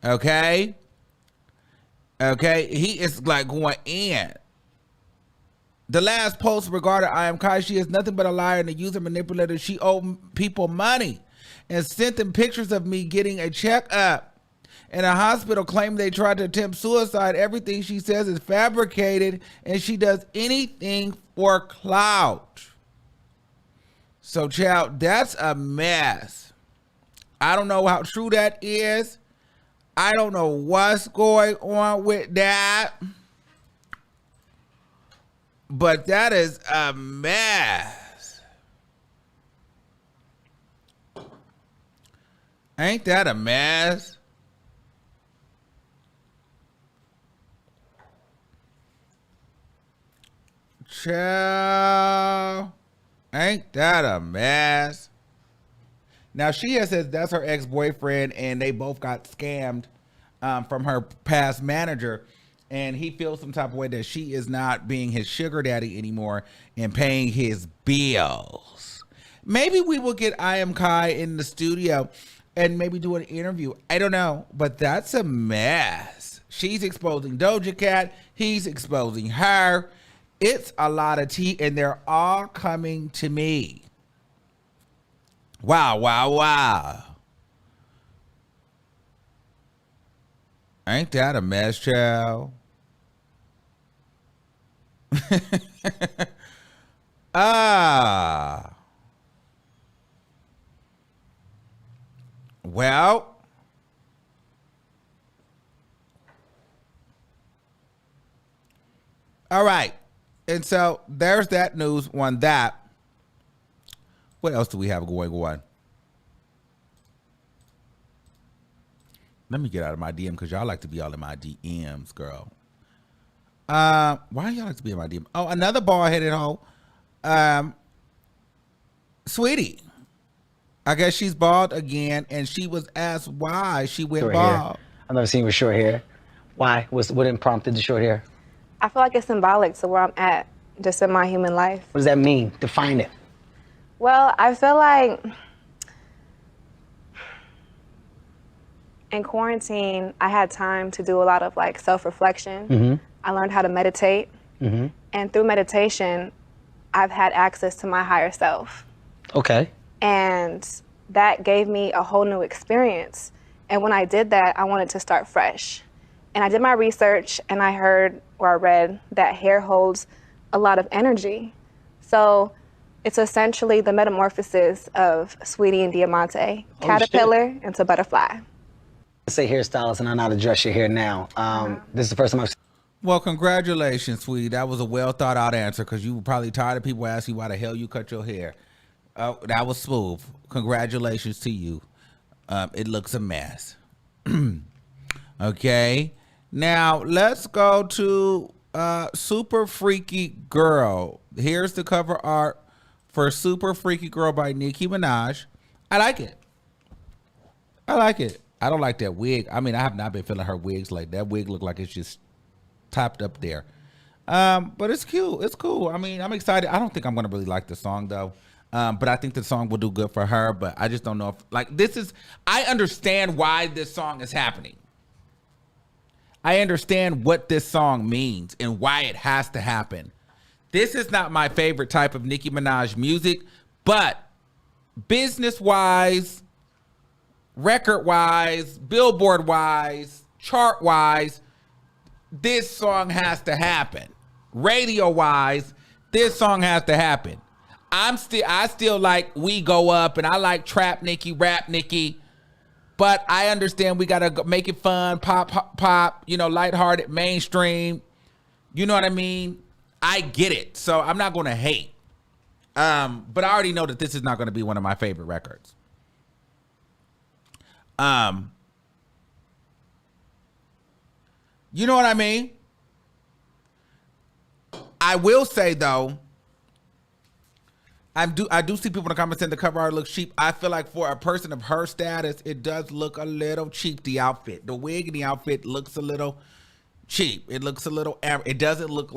Okay? Okay? He is like going in. The last post regarding I Am Kai, she is nothing but a liar and a user manipulator. She owed people money and sent them pictures of me getting a checkup. And a hospital claimed they tried to attempt suicide. Everything she says is fabricated, and she does anything for clout. So, child, that's a mess. I don't know how true that is. I don't know what's going on with that. But that is a mess. Ain't that a mess? Child, ain't that a mess? Now, she has said that's her ex-boyfriend and they both got scammed from her past manager. and he feels some type of way that she is not being his sugar daddy anymore and paying his bills. Maybe we will get I Am Kai in the studio and maybe do an interview. I don't know, but that's a mess. She's exposing Doja Cat. He's exposing her. It's a lot of tea, and they're all coming to me. Wow, wow, wow. Ain't that a mess, child? Well, all right. And so there's that news on that. What else do we have going on? Let me get out of my DM because y'all like to be all in my DMs, girl. Why y'all like to be in my DM? Oh, another bald-headed hoe. Sweetie. I guess she's bald again, and she was asked why she went short bald. hair. I've never seen you with short hair. Why? What prompted the short hair? I feel like it's symbolic to where I'm at, just in my human life. What does that mean? Define it. Well, I feel like in quarantine, I had time to do a lot of like self-reflection. Mm-hmm. I learned how to meditate. Mm-hmm. And through meditation, I've had access to my higher self. Okay. And that gave me a whole new experience. And when I did that, I wanted to start fresh. And I did my research, and I heard or I read that hair holds a lot of energy. So it's essentially the metamorphosis of Sweetie and Diamante, caterpillar into butterfly. I say hairstylist, and I know how to dress your hair now. This is the first time I've seen. Well, congratulations, sweetie. That was a well thought out answer because you were probably tired of people asking you why the hell you cut your hair. That was smooth. Congratulations to you. It looks a mess. Okay. Now, let's go to Super Freaky Girl. Here's the cover art for Super Freaky Girl by Nicki Minaj. I like it. I like it. I don't like that wig. I mean, I have not been feeling her wigs. Like, that wig look like it's just topped up there. But it's cute. It's cool. I mean, I'm excited. I don't think I'm going to really like the song, though. But I think the song will do good for her. But I just don't know if, like, this is, I understand why this song is happening. I understand what this song means and why it has to happen. This is not my favorite type of Nicki Minaj music, but business-wise, record-wise, Billboard-wise, chart-wise, this song has to happen. Radio-wise, this song has to happen. I still like We Go Up, and I like Trap Nicki, Rap Nicki. But I understand we got to make it fun, pop, you know, lighthearted, mainstream. You know what I mean? I get it. So I'm not going to hate. But I already know that this is not going to be one of my favorite records. You know what I mean? I will say, though, I do see people in the comments saying the cover art looks cheap. I feel like for a person of her status, it does look a little cheap, the outfit. The wig and the outfit looks a little cheap. It looks a little, it doesn't look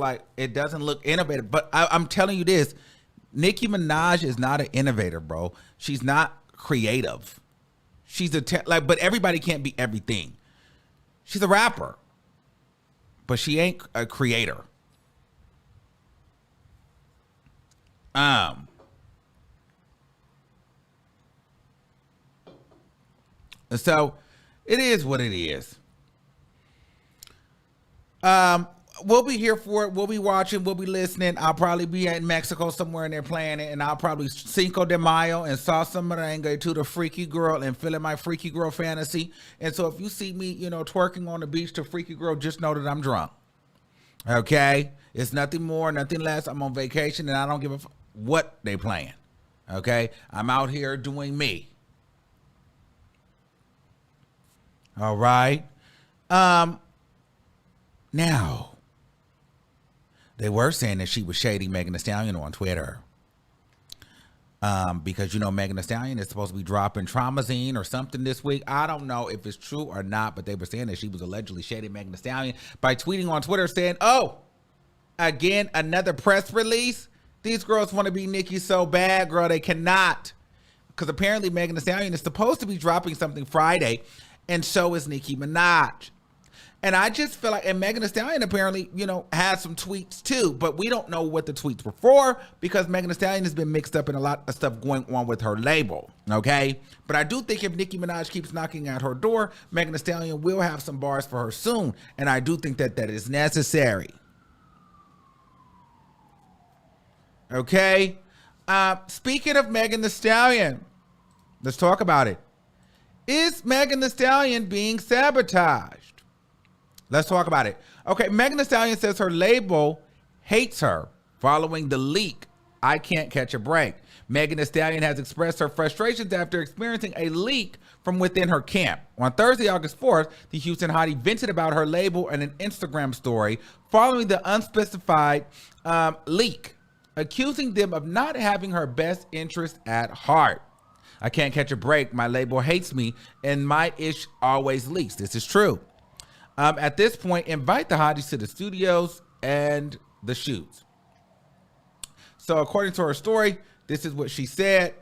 innovative. But I'm telling you this, Nicki Minaj is not an innovator, bro. She's not creative. She's but everybody can't be everything. She's a rapper, but she ain't a creator. So it is what it is. We'll be here for it. We'll be watching. We'll be listening. I'll probably be in Mexico somewhere and they're playing it. And I'll probably Cinco de Mayo and salsa merengue to the Freaky Girl and feeling my Freaky Girl fantasy. And so if you see me, you know, twerking on the beach to Freaky Girl, just know that I'm drunk. Okay? It's nothing more, nothing less. I'm on vacation and I don't give a what they playing. Okay? I'm out here doing me. All right. Now, they were saying that she was shading Megan Thee Stallion on Twitter. because you know Megan Thee Stallion is supposed to be dropping Traumazine or something this week. I don't know if it's true or not, but they were saying that she was allegedly shading Megan Thee Stallion by tweeting on Twitter saying, "Oh, again, another press release. These girls want to be Nicki so bad, girl, they cannot." Because apparently Megan Thee Stallion is supposed to be dropping something Friday, and so is Nicki Minaj. And I just feel like, and Megan Thee Stallion apparently, you know, had some tweets too, but we don't know what the tweets were for because Megan Thee Stallion has been mixed up in a lot of stuff going on with her label, okay? But I do think if Nicki Minaj keeps knocking at her door, Megan Thee Stallion will have some bars for her soon, and I do think that that is necessary. Okay? Speaking of Megan Thee Stallion, let's talk about it. Is Megan Thee Stallion being sabotaged? Let's talk about it. Okay, Megan Thee Stallion says her label hates her following the leak, "I Can't Catch a Break." Megan Thee Stallion has expressed her frustrations after experiencing a leak from within her camp. On Thursday, August 4th, the Houston hottie vented about her label in an Instagram story following the unspecified leak, accusing them of not having her best interest at heart. "I can't catch a break. My label hates me, and my ish always leaks." This is true. At this point, invite the hotties to the studios and the shoots. So according to her story, this is what she said.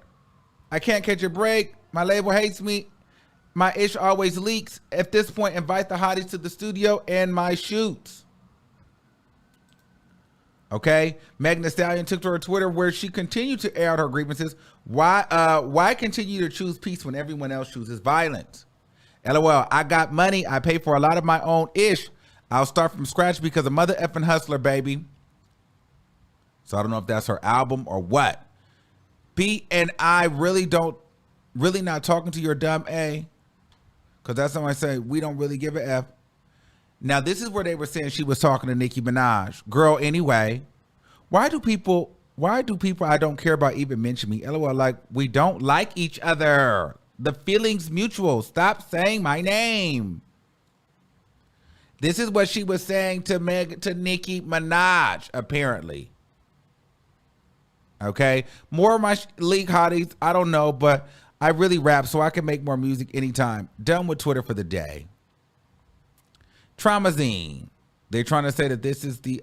"I can't catch a break. My label hates me. My ish always leaks. At this point, invite the hotties to the studio and my shoots." Okay. Megan Thee Stallion took to her Twitter where she continued to air out her grievances. Why continue to choose peace when everyone else chooses violence? LOL, I got money. I pay for a lot of my own ish. I'll start from scratch because a mother effing hustler, baby. So I don't know if that's her album or what. B and I really not talking to your dumb A. Because that's how I say we don't really give a F. Now this is where they were saying she was talking to Nicki Minaj. Girl, anyway. Why do people I don't care about even mention me? LOL, like we don't like each other. The feeling's mutual. Stop saying my name. This is what she was saying to Nicki Minaj, apparently. Okay. More of my league hotties, I don't know, but I really rap so I can make more music anytime. Done with Twitter for the day. Traumazine. They're trying to say that this is the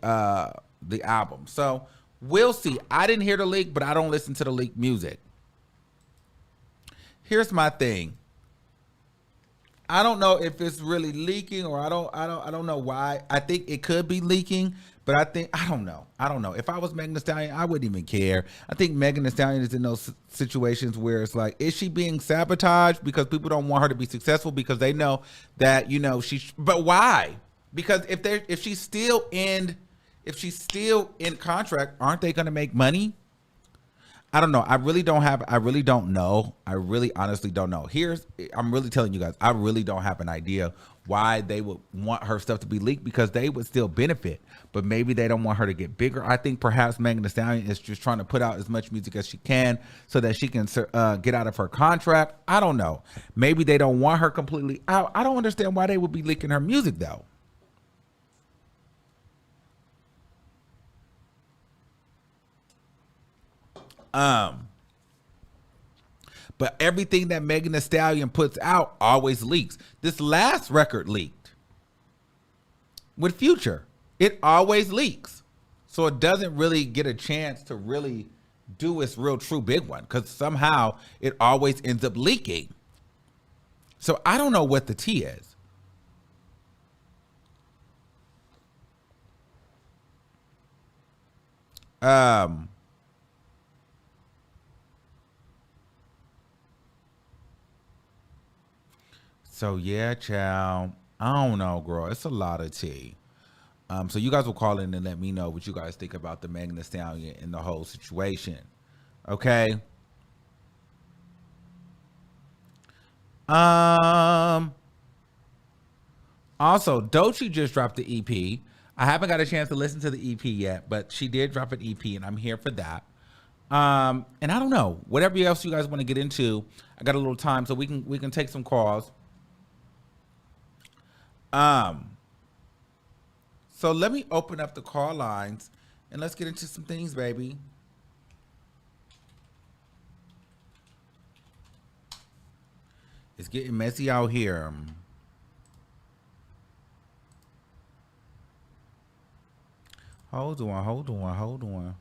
album. So we'll see. I didn't hear the leak, but I don't listen to the leak music. Here's my thing. I don't know if it's really leaking or I don't know why. I think it could be leaking, but I don't know. If I was Megan Thee Stallion, I wouldn't even care. I think Megan Thee Stallion is in those situations where it's like, is she being sabotaged because people don't want her to be successful because they know that, you know, but why? Because if she's still in contract, aren't they going to make money? I don't know. I really don't know. I really honestly don't know. I'm really telling you guys, I really don't have an idea why they would want her stuff to be leaked because they would still benefit, but maybe they don't want her to get bigger. I think perhaps Megan Thee Stallion is just trying to put out as much music as she can so that she can get out of her contract. I don't know. Maybe they don't want her completely out. I don't understand why they would be leaking her music though. But everything that Megan Thee Stallion puts out always leaks. This last record leaked with Future. It always leaks. So it doesn't really get a chance to really do its real true big one because somehow it always ends up leaking. So I don't know what the tea is. So yeah, child. I don't know, girl. It's a lot of tea. So you guys will call in and let me know what you guys think about the Megan Thee Stallion and the whole situation. Okay. Also, Doja just dropped the EP. I haven't got a chance to listen to the EP yet, but she did drop an EP, and I'm here for that. And I don't know, whatever else you guys want to get into, I got a little time, so we can take some calls. So let me open up the call lines and let's get into some things, baby. It's getting messy out here. Hold on.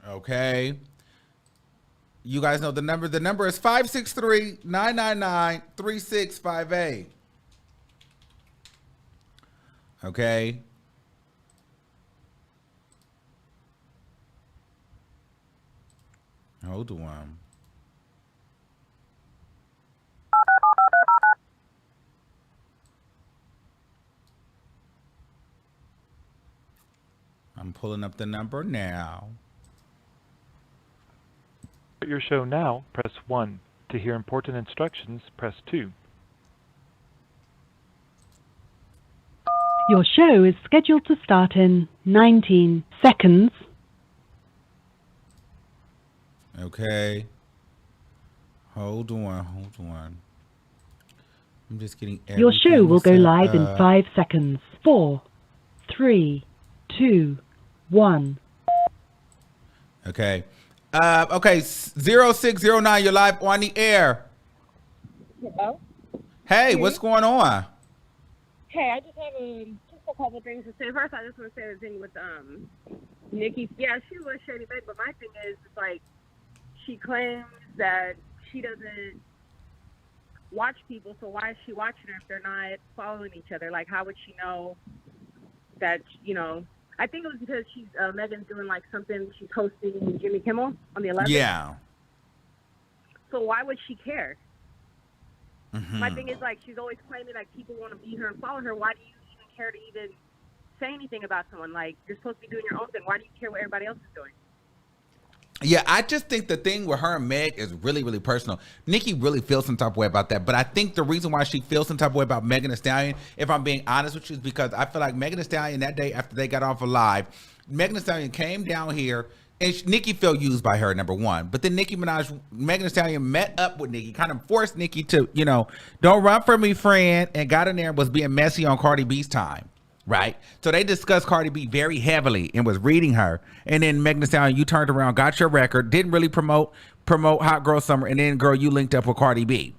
Okay. You guys know the number. The number is 563-999-3658. Okay. Hold on. I'm pulling up the number now. Your show now, press 1. To hear important instructions, press 2. Your show is scheduled to start in 19 seconds. Okay. Hold on. I'm just getting everything Your show will go set live in up. 5 seconds. 4, 3, 2, 1. Okay. Okay, 0609, you're live on the air. Hello? Hey, what's going on? Hey, I just have just a couple things to say. First, I just want to say the thing with Nicki. Yeah, she was shady babe, but my thing is, it's like, she claims that she doesn't watch people, so why is she watching her if they're not following each other? Like, how would she know that, you know? I think it was because she's Megan's doing like something. She's hosting Jimmy Kimmel on the 11th. Yeah. So why would she care? Mm-hmm. My thing is, like, she's always claiming like people want to be her and follow her. Why do you even care to even say anything about someone? Like, you're supposed to be doing your own thing. Why do you care what everybody else is doing? Yeah, I just think the thing with her and Meg is really, really personal. Nicki really feels some type of way about that. But I think the reason why she feels some type of way about Megan Thee Stallion, if I'm being honest with you, is because I feel like Megan Thee Stallion that day after they got off of live, Megan Thee Stallion came down here and Nicki felt used by her, number one. But then Nicki Minaj, Megan Thee Stallion met up with Nicki, kind of forced Nicki to, you know, don't run from me, friend, and got in there and was being messy on Cardi B's time. Right. So they discussed Cardi B very heavily and was reading her. And then Megan Thee Stallion, you turned around, got your record, didn't really promote Hot Girl Summer. And then, girl, you linked up with Cardi B.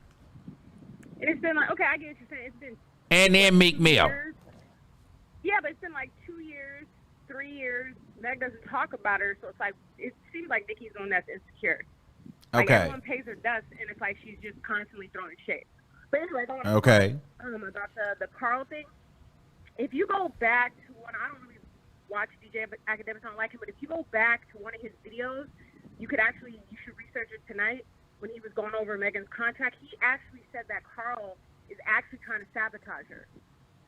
And it's been like, okay, I get what you're saying. It's been. And then Meek Mill. Yeah, but it's been like 2 years, 3 years. Meg doesn't talk about her. So it's like, it seems like Nicki's the one that's insecure. Like, Okay. everyone pays her dust, and it's like she's just constantly throwing shade. But anyway, I Okay. About the Carl thing. If you go back to one, I don't really watch DJ Academics, I don't like him, but if you go back to one of his videos, you should research it tonight. When he was going over Megan's contract, he actually said that Carl is actually trying to sabotage her.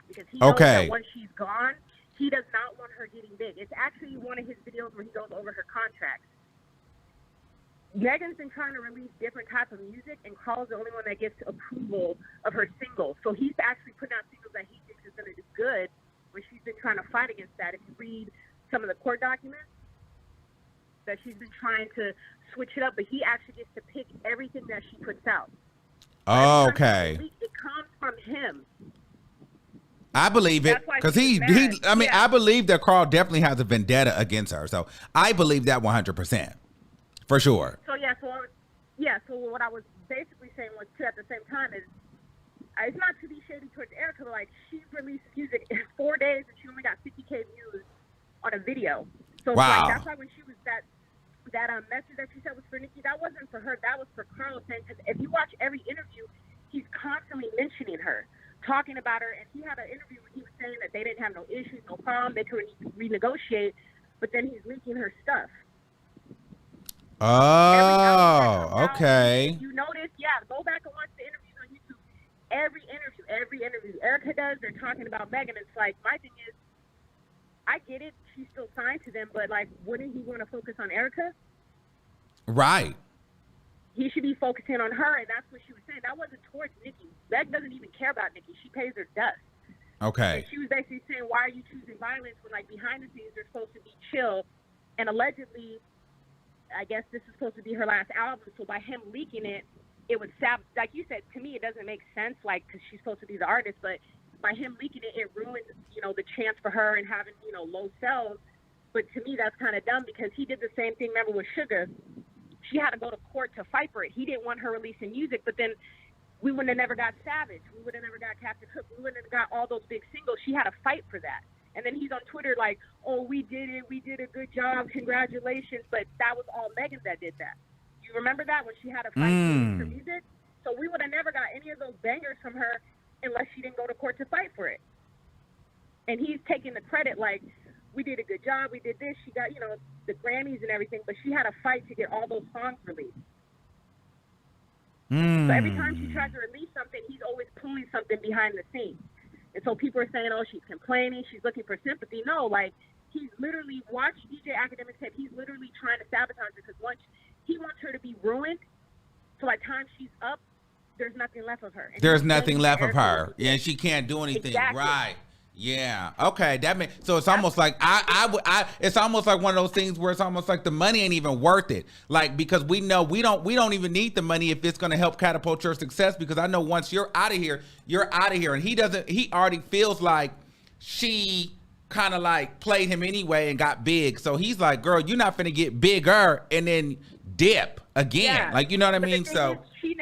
Because he knows that once she's gone, he does not want her getting big. It's actually one of his videos where he goes over her contract. Megan's been trying to release different types of music, and Carl's the only one that gets approval of her singles. So he's actually putting out singles that he thinks is going to do good, where she's been trying to fight against that. If you read some of the court documents, that she's been trying to switch it up, but he actually gets to pick everything that she puts out. Oh, okay. It comes from him. I believe it because I believe that Carl definitely has a vendetta against her. So I believe that 100%. For sure. So what I was basically saying was too at the same time is it's not to be shady towards Erica, but like she released music in 4 days and she only got 50K views on a video. So wow. Like, that's why when she was that message that she said was for Nicki, that wasn't for her. That was for Carl saying, because if you watch every interview, he's constantly mentioning her, talking about her, and he had an interview where he was saying that they didn't have no issues, no problem, they could renegotiate, but then he's leaking her stuff. Oh, okay. You notice, go back and watch the interviews on YouTube. Every interview Erica does, they're talking about Megan. It's like, my thing is, I get it, she's still signed to them, but like, wouldn't he want to focus on Erica? Right. He should be focusing on her, and that's what she was saying. That wasn't towards Nicki. Meg doesn't even care about Nicki. She pays her dust. Okay. And she was basically saying, why are you choosing violence when, like, behind the scenes, they're supposed to be chill, and allegedly, I guess this is supposed to be her last album, so by him leaking it, it would like you said, to me, it doesn't make sense, like, because she's supposed to be the artist, but by him leaking it, it ruined, the chance for her and having, low sales. But to me, that's kind of dumb because he did the same thing, remember, with Sugar. She had to go to court to fight for it. He didn't want her releasing music, but then we would have never got Savage. We would have never got Captain Hook. We wouldn't have got all those big singles. She had to fight for that. And then he's on Twitter like, oh, we did it. We did a good job. Congratulations. But that was all Megan that did that. You remember that when she had to fight for music? So we would have never got any of those bangers from her unless she didn't go to court to fight for it. And he's taking the credit like, we did a good job. We did this. She got, the Grammys and everything. But she had to fight to get all those songs released. So every time she tries to release something, he's always pulling something behind the scenes. And so people are saying, oh, she's complaining, she's looking for sympathy. No, like, he's literally, watch DJ Academic said, he's literally trying to sabotage her because once he wants her to be ruined, so by the time she's up, there's nothing left of her. And there's nothing left of her. Yeah, and she can't do anything. Exactly. Right. Yeah. Okay. That makes, so it's almost like it's almost like one of those things where it's almost like the money ain't even worth it. Like, because we know we don't even need the money if it's going to help catapult your success, because I know once you're out of here, you're out of here. And he already feels like she kind of like played him anyway and got big. So he's like, girl, you're not finna get bigger and then dip again. Yeah. Like, you know what I mean? So she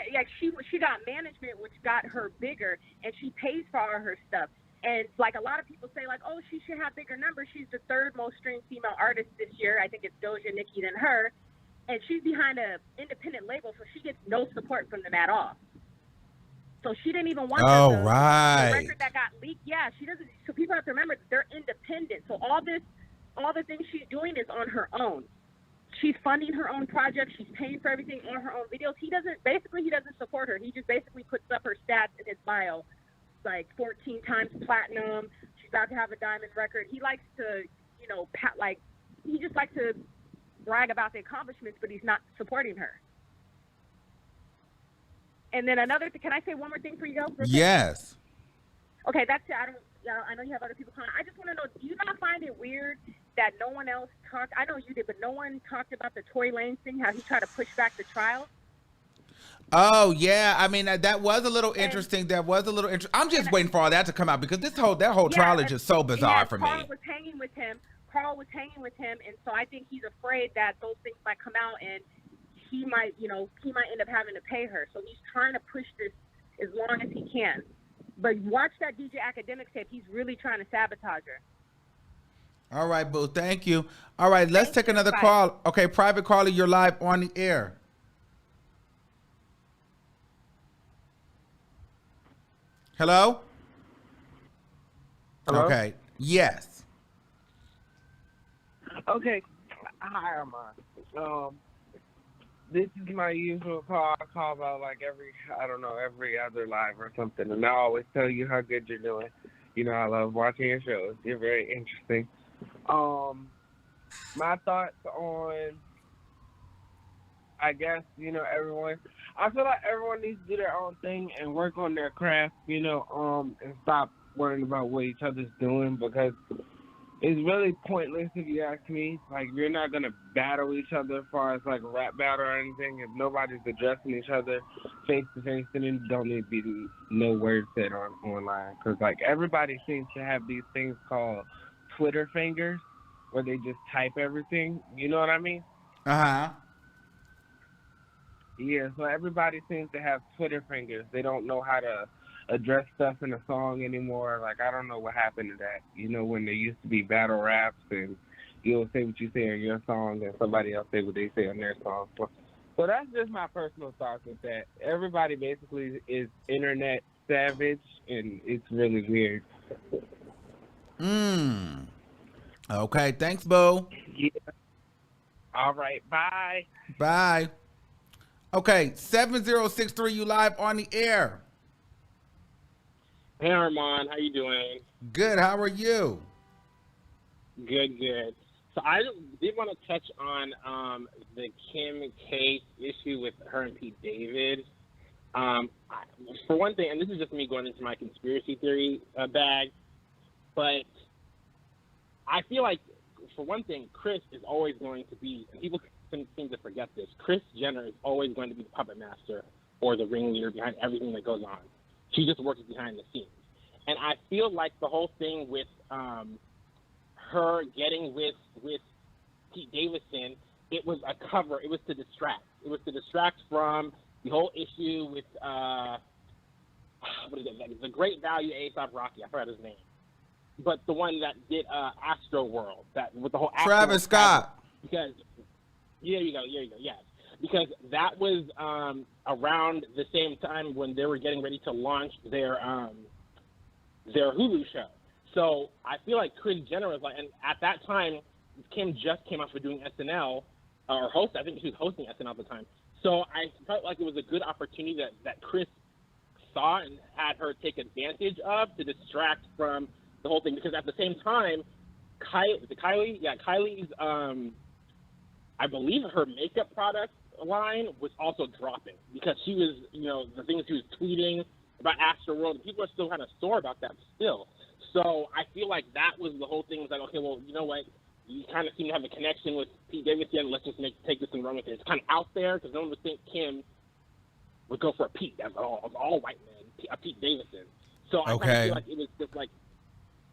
got management, which got her bigger, and she pays for all her stuff. And like a lot of people say, like, oh, she should have bigger numbers. She's the third most streamed female artist this year. I think it's Doja, Nicki, then her. And she's behind an independent label, so she gets no support from them at all. So she didn't even want the record that got leaked. Yeah, she doesn't. So people have to remember they're independent. So all the things she's doing is on her own. She's funding her own projects. She's paying for everything on her own videos. He doesn't support her. He just basically puts up her stats in his bio. Like 14 times platinum. She's about to have a diamond record. He likes to, he just likes to brag about the accomplishments, but he's not supporting her. And then another thing, can I say one more thing for you guys? Yes. Okay, that's it. I know you have other people calling. I just want to know, do you not find it weird that no one else talked? I know you did, but no one talked about the Tory Lanez thing, how he tried to push back the trial? Oh yeah, I mean that was a little interesting. I'm just waiting for all that to come out because that whole trial is just so bizarre for me. Carl was hanging with him, and so I think he's afraid that those things might come out and he might end up having to pay her. So he's trying to push this as long as he can. But watch that DJ Academic tape. He's really trying to sabotage her. All right, boo. Thank you. All right, let's take another call. Okay, private caller, you're live on the air. Hello? Hello? Okay. Yes. Okay. Hi, Armon. This is my usual call. I call about like every other live or something. And I always tell you how good you're doing. I love watching your shows. You're very interesting. My thoughts on, I guess, everyone. I feel like everyone needs to do their own thing and work on their craft, and stop worrying about what each other's doing, because it's really pointless if you ask me. Like, you're not going to battle each other as far as like a rap battle or anything. If nobody's addressing each other face to face, then it don't need to be no words said online. Because like everybody seems to have these things called Twitter fingers where they just type everything. You know what I mean? Uh-huh. Yeah, so everybody seems to have Twitter fingers. They don't know how to address stuff in a song anymore. Like, I don't know what happened to that. When there used to be battle raps and you'll say what you say in your song and somebody else say what they say on their song. So that's just my personal thoughts with that. Everybody basically is internet savage, and it's really weird. Okay, thanks, Bo. Yeah. All right, bye. Bye. Okay, 7063, you live on the air. Hey, Armon, how you doing? Good, how are you? Good. So I did want to touch on the Kim K issue with her and Pete David. For one thing, and this is just me going into my conspiracy theory bag, but I feel like, for one thing, Kris is always going to be, and people seem to forget this, Kris Jenner is always going to be the puppet master or the ringleader behind everything that goes on. She just works behind the scenes. And I feel like the whole thing with her getting with Pete Davidson, it was a cover. It was to distract. It was to distract from the whole issue with what is it? The Great Value A$AP Rocky. I forgot his name, but the one that did Astro World, that with the whole Travis Scott. Because here you go. Yes, because that was around the same time when they were getting ready to launch their Hulu show. So I feel like Kris Jenner was like, and at that time, Kim just came out for doing SNL, or host. I think she was hosting SNL at the time. So I felt like it was a good opportunity that Kris saw and had her take advantage of to distract from the whole thing. Because at the same time, Kylie's, I believe her makeup product line was also dropping because she was, the things she was tweeting about Astroworld, and people are still kind of sore about that still. So I feel like that was the whole thing. Was like, okay, well, you know what? You kind of seem to have a connection with Pete Davidson. Let's just take this and run with it. It's kind of out there because no one would think Kim would go for a Pete. That's all white man, a Pete Davidson. So I kind of feel like it was just like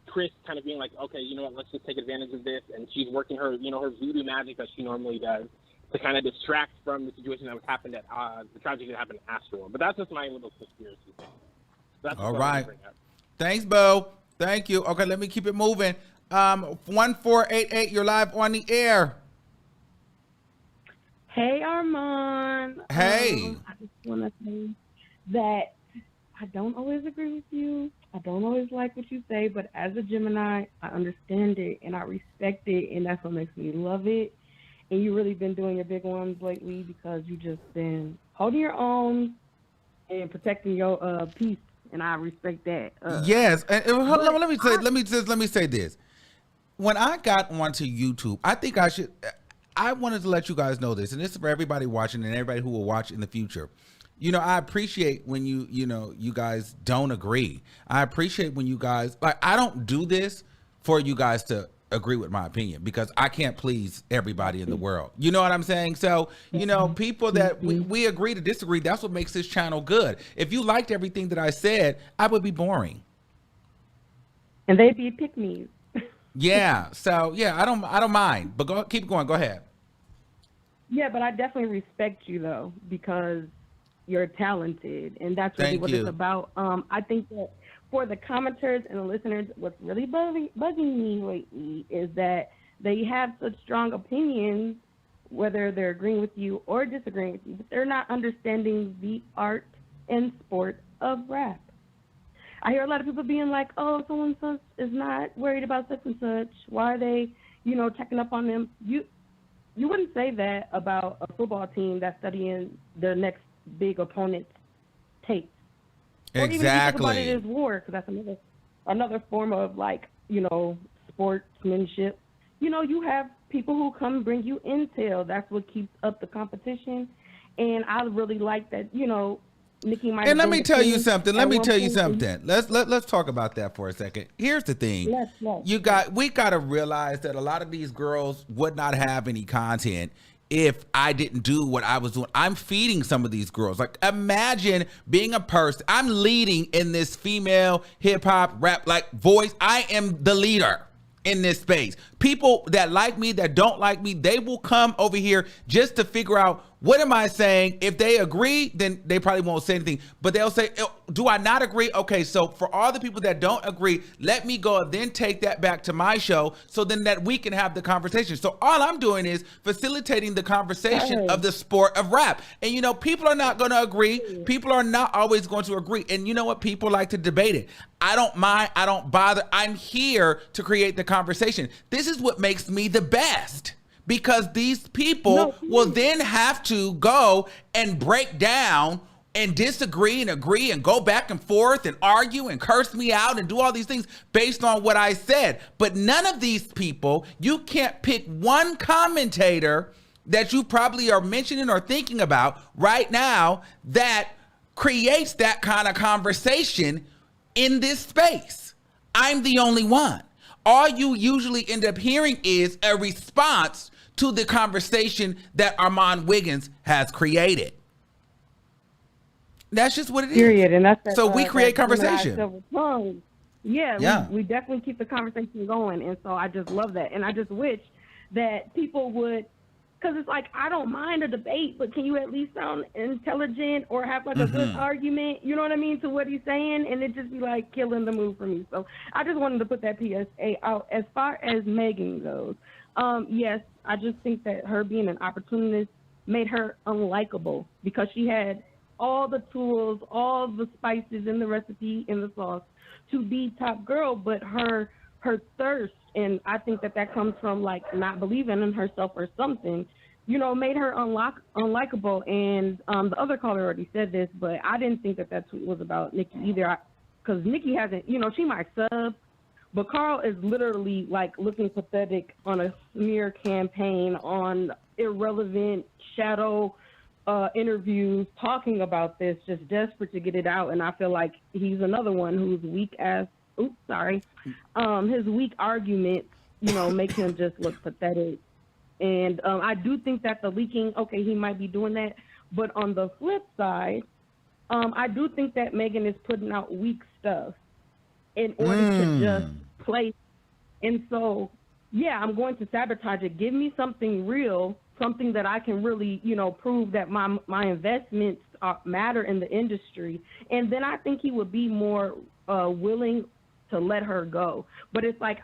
Kris kind of being like, okay, you know what? Let's just take advantage of this. And she's working her, her voodoo magic that she normally does to kind of distract from the situation that happened at the tragedy that happened at Astroworld. But that's just my little conspiracy thing. That's all right. Thanks, Bo. Thank you. Okay, let me keep it moving. 1488, you're live on the air. Hey, Armon. Hey. I just want to say that I don't always agree with you. I don't always like what you say, but as a Gemini, I understand it and I respect it, and that's what makes me love it. And you've really been doing your big ones lately because you just been holding your own and protecting your peace, and I respect that. Yes, and let me say this. When I got onto YouTube, I wanted to let you guys know this, and this is for everybody watching and everybody who will watch in the future. I appreciate when you guys don't agree. I appreciate when you guys, I don't do this for you guys to agree with my opinion because I can't please everybody in the world. You know what I'm saying? So, people that we agree to disagree, that's what makes this channel good. If you liked everything that I said, I would be boring. And they'd be pick-me's. Yeah. So I don't mind, but keep going. Go ahead. Yeah, but I definitely respect you though, because you're talented, and that's really what it's about. I think that for the commenters and the listeners, what's really bugging me lately is that they have such strong opinions, whether they're agreeing with you or disagreeing with you, but they're not understanding the art and sport of rap. I hear a lot of people being like, oh, someone such is not worried about such and such. Why are they, checking up on them? You wouldn't say that about a football team that's studying their next big opponent's tape. Or even if you think about it as war, because that's another form of sportsmanship. You have people who come bring you intel. That's what keeps up the competition. And I really like that, Nicki might. And let me tell you something. Let's talk about that for a second. Here's the thing. We got to realize that a lot of these girls would not have any content if I didn't do what I was doing. I'm feeding some of these girls. Like, imagine being a person. I'm leading in this female hip hop rap voice. I am the leader in this space. People that like me, that don't like me, they will come over here just to figure out what am I saying. If they agree, then they probably won't say anything, but they'll say, do I not agree? Okay, so for all the people that don't agree, let me go and then take that back to my show so then that we can have the conversation. So all I'm doing is facilitating the conversation of the sport of rap. And people are not going to agree. People are not always going to agree. And you know what? People like to debate it. I don't mind. I don't bother. I'm here to create the conversation. This is what makes me the best. Because these people will then have to go and break down and disagree and agree and go back and forth and argue and curse me out and do all these things based on what I said. But none of these people, you can't pick one commentator that you probably are mentioning or thinking about right now that creates that kind of conversation in this space. I'm the only one. All you usually end up hearing is a response to the conversation that Armon Wiggins has created. That's just what it is. Period. And that's that, so we create that conversation. silver tongue. Yeah. We definitely keep the conversation going. And so I just love that. And I just wish that people would, because it's like, I don't mind a debate, but can you at least sound intelligent or have like a good argument, you know what I mean, to what he's saying? And it just be like killing the mood for me. So I just wanted to put that PSA out. As far as Megan goes, yes, I just think that her being an opportunist made her unlikable because she had all the tools, all the spices in the recipe, in the sauce to be top girl, but her thirst, and I think that comes from like not believing in herself or something, you know, made her unlikable. And the other caller already said this, but I didn't think that that's what was about Nicki either, because Nicki hasn't, you know, she might sub, but Carl is literally like looking pathetic on a smear campaign, on irrelevant shadow interviews, talking about this, just desperate to get it out. And I feel like he's another one who's weak ass. Oops, sorry. His weak arguments, you know, make him just look pathetic. And I do think that the leaking, okay, he might be doing that. But on the flip side, I do think that Megan is putting out weak stuff in order to just play. And so, yeah, I'm going to sabotage it. Give me something real, something that I can really, you know, prove that my investments matter in the industry. And then I think he would be more willing to let her go. But it's like,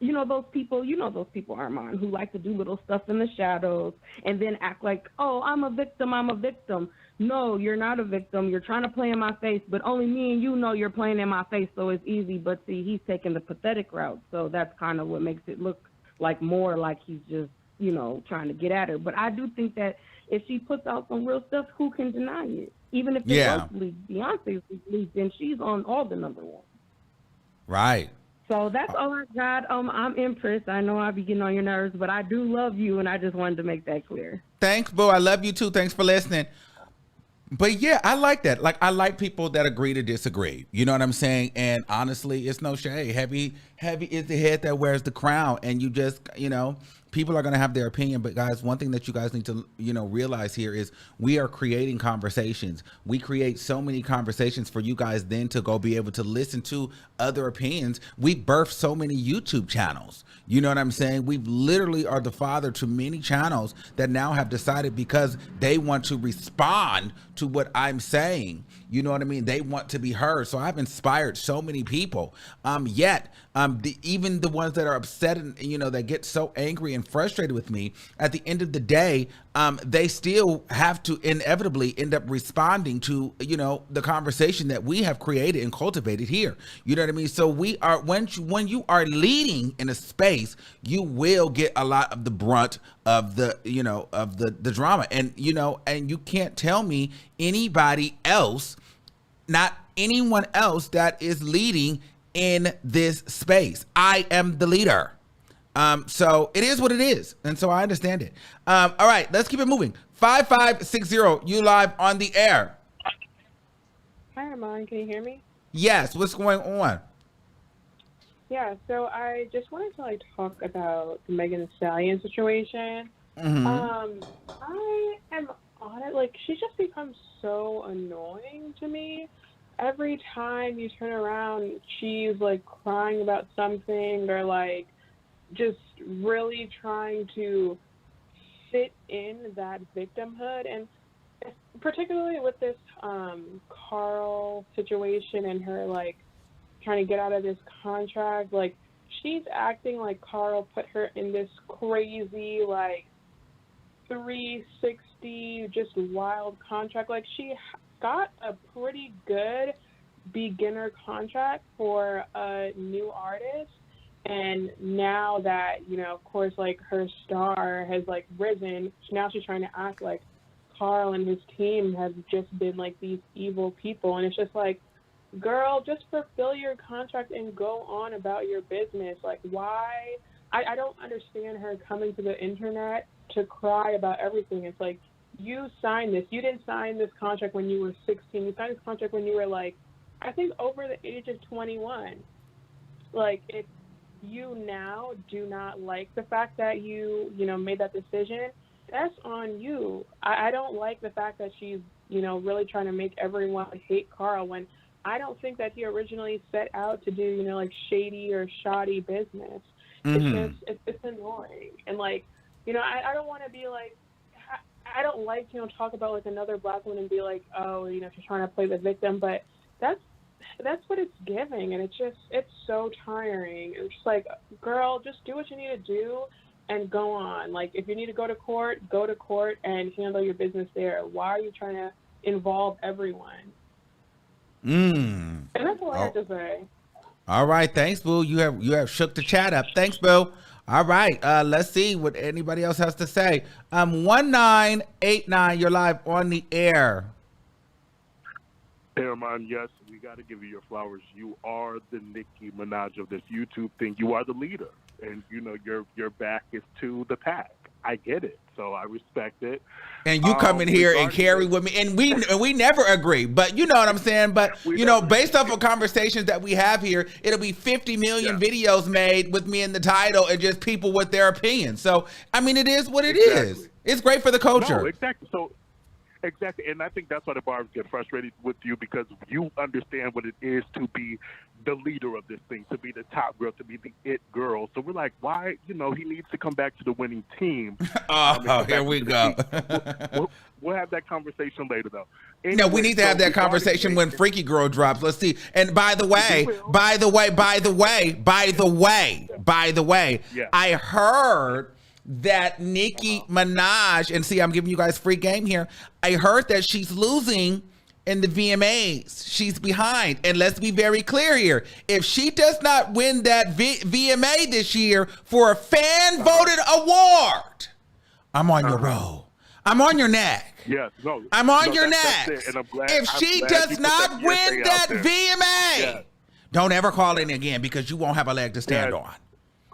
you know those people, Armon, who like to do little stuff in the shadows and then act like, oh, I'm a victim. No, you're not a victim. You're trying to play in my face, but only me and you know you're playing in my face, so it's easy. But see, he's taking the pathetic route, so that's kind of what makes it look like more like he's just, you know, trying to get at her. But I do think that if she puts out some real stuff, who can deny it? Even if it was leaked, Beyonce's leaked, and she's on all the number one. Right. So that's all I got. I'm impressed. I know I be getting on your nerves, but I do love you, and I just wanted to make that clear. Thanks, boo. I love you too. Thanks for listening. But yeah, I like that. Like, I like people that agree to disagree. You know what I'm saying? And honestly, it's no shade. Heavy is the head that wears the crown. And you just, you know, people are going to have their opinion. But guys, one thing that you guys need to, you know, realize here is we are creating conversations. We create so many conversations for you guys then to go be able to listen to other opinions. We birthed so many YouTube channels. You know what I'm saying? We literally are the father to many channels that now have decided, because they want to respond to what I'm saying. You know what I mean? They want to be heard. So I've inspired so many people. Even the ones that are upset and, you know, that get so angry and frustrated with me, at the end of the day, they still have to inevitably end up responding to, you know, the conversation that we have created and cultivated here. You know what I mean? So we are, when you are leading in a space, you will get a lot of the brunt of the, you know, of the drama. And, you know, and you can't tell me anybody else, not anyone else, that is leading in this space. I am the leader. So it is what it is. And so I understand it. All right, let's keep it moving. 5560, you live on the air. Hi, Armon. Can you hear me? Yes. What's going on? Yeah, so I just wanted to talk about the Megan Thee Stallion situation. Mm-hmm. I am on it. She just becomes so annoying to me. Every time you turn around, she's crying about something, or just really trying to fit in that victimhood. And particularly with this Carl situation and her trying to get out of this contract, she's acting like Carl put her in this crazy 360 just wild contract. She got a pretty good beginner contract for a new artist, and now that of course her star has risen, now she's trying to act like Carl and his team have just been these evil people. And it's just girl, just fulfill your contract and go on about your business. Why? I don't understand her coming to the internet to cry about everything. It's you signed this. You didn't sign this contract when you were 16. You signed this contract when you were I think over the age of 21. If you now do not like the fact that you made that decision, that's on you. I don't like the fact that she's, really trying to make everyone hate Carl when I don't think that he originally set out to do, like shady or shoddy business. Mm-hmm. It's annoying. And like, I don't want to be like, I don't like, talk about like another black woman and be like, oh, she's trying to play the victim, but that's what it's giving. And it's so tiring. It's just like, girl, just do what you need to do and go on. Like, if you need to go to court and handle your business there. Why are you trying to involve everyone? And that's all I have to say. All right, thanks, Boo. You have shook the chat up. Thanks, Boo. All right, let's see what anybody else has to say. 1989, you're live on the air. Hey, Armon, yes, we got to give you your flowers. You are the Nicki Minaj of this YouTube thing. You are the leader, and your back is to the pack. I get it, so I respect it. And you come in here and carry with me, and we never agree, but you know what I'm saying. But based off of conversations that we have here, it'll be 50 million videos made with me in the title and just people with their opinions. So I mean, it is what it is. It's great for the culture. No, exactly. Exactly, and I think that's why the barbs get frustrated with you, because you understand what it is to be the leader of this thing, to be the top girl, to be the it girl. So we're like, why? He needs to come back to the winning team. Here we go. We'll have that conversation later, though. Anyway, no, we need to have that conversation when Freaky Girl drops. Let's see. And by the way, I heard that Nicki Minaj, and see, I'm giving you guys free game here. I heard that she's losing in the VMAs. She's behind. And let's be very clear here. If she does not win that VMA this year for a fan voted award, I'm on your roll. I'm on your neck. Yes, no. I'm on your neck. And I'm glad, if she does not win that VMA, don't ever call in again, because you won't have a leg to stand on.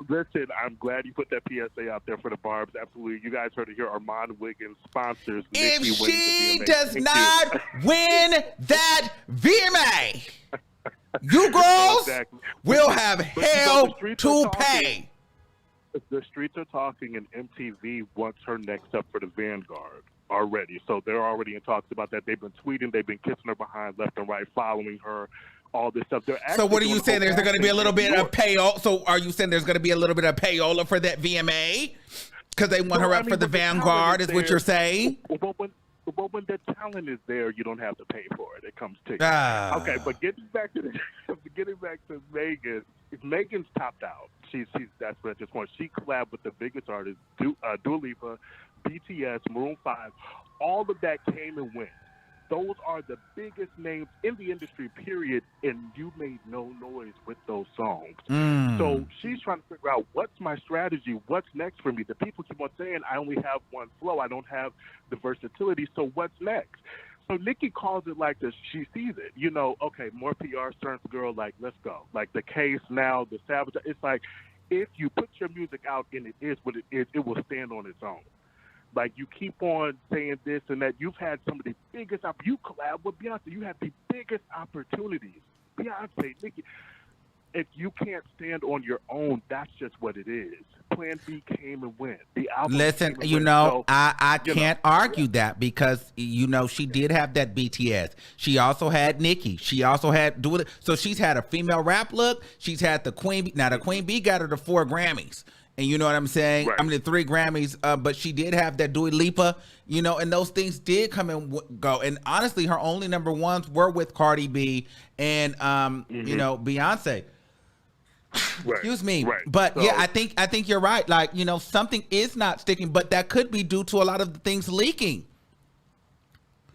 Listen, I'm glad you put that PSA out there for the barbs. Absolutely. You guys heard it here. Armon Wiggins sponsors. If she does not win that VMA, you girls will have hell to pay. The streets are talking, and MTV wants her next up for the Vanguard already. So they're already in talks about that. They've been tweeting. They've been kissing her behind left and right, following her. All this stuff. So what are you saying? There's going to be a little bit of payola. So are you saying there's going to be a little bit of payola for that VMA because they want her up for the Vanguard? Is what you're saying? Well, when the talent is there, you don't have to pay for it. It comes to you. Okay, but getting back to Megan. Megan's topped out. She's desperate at this point. She collabed with the biggest artists, Dua Lipa, BTS, Maroon 5. All of that came and went. Those are the biggest names in the industry, period, and you made no noise with those songs. So she's trying to figure out, what's my strategy? What's next for me? The people keep on saying, I only have one flow. I don't have the versatility, so what's next? So Nicki calls it like this. She sees it. Okay, more PR stunts, girl, like, let's go. Like the Case now, the Sabotage. It's like, if you put your music out and it is what it is, it will stand on its own. Like, you keep on saying this and that. You've had some of the biggest, you collab with Beyonce. You have the biggest opportunities. Beyonce, Nicki. If you can't stand on your own, that's just what it is. Plan B came and went. The album Listen, I can't argue that, because, she did have that BTS. She also had Nicki. She also had so she's had a female rap look. She's had the Queen Bee. Now, the Queen Bee got her the 4 Grammys. And you know what I'm saying? Right. I mean, the 3 Grammys, but she did have that Dua Lipa, and those things did come and go. And honestly, her only number ones were with Cardi B and, Beyonce. Right. Excuse me. Right. But so, yeah, I think you're right. Like, something is not sticking, but that could be due to a lot of the things leaking.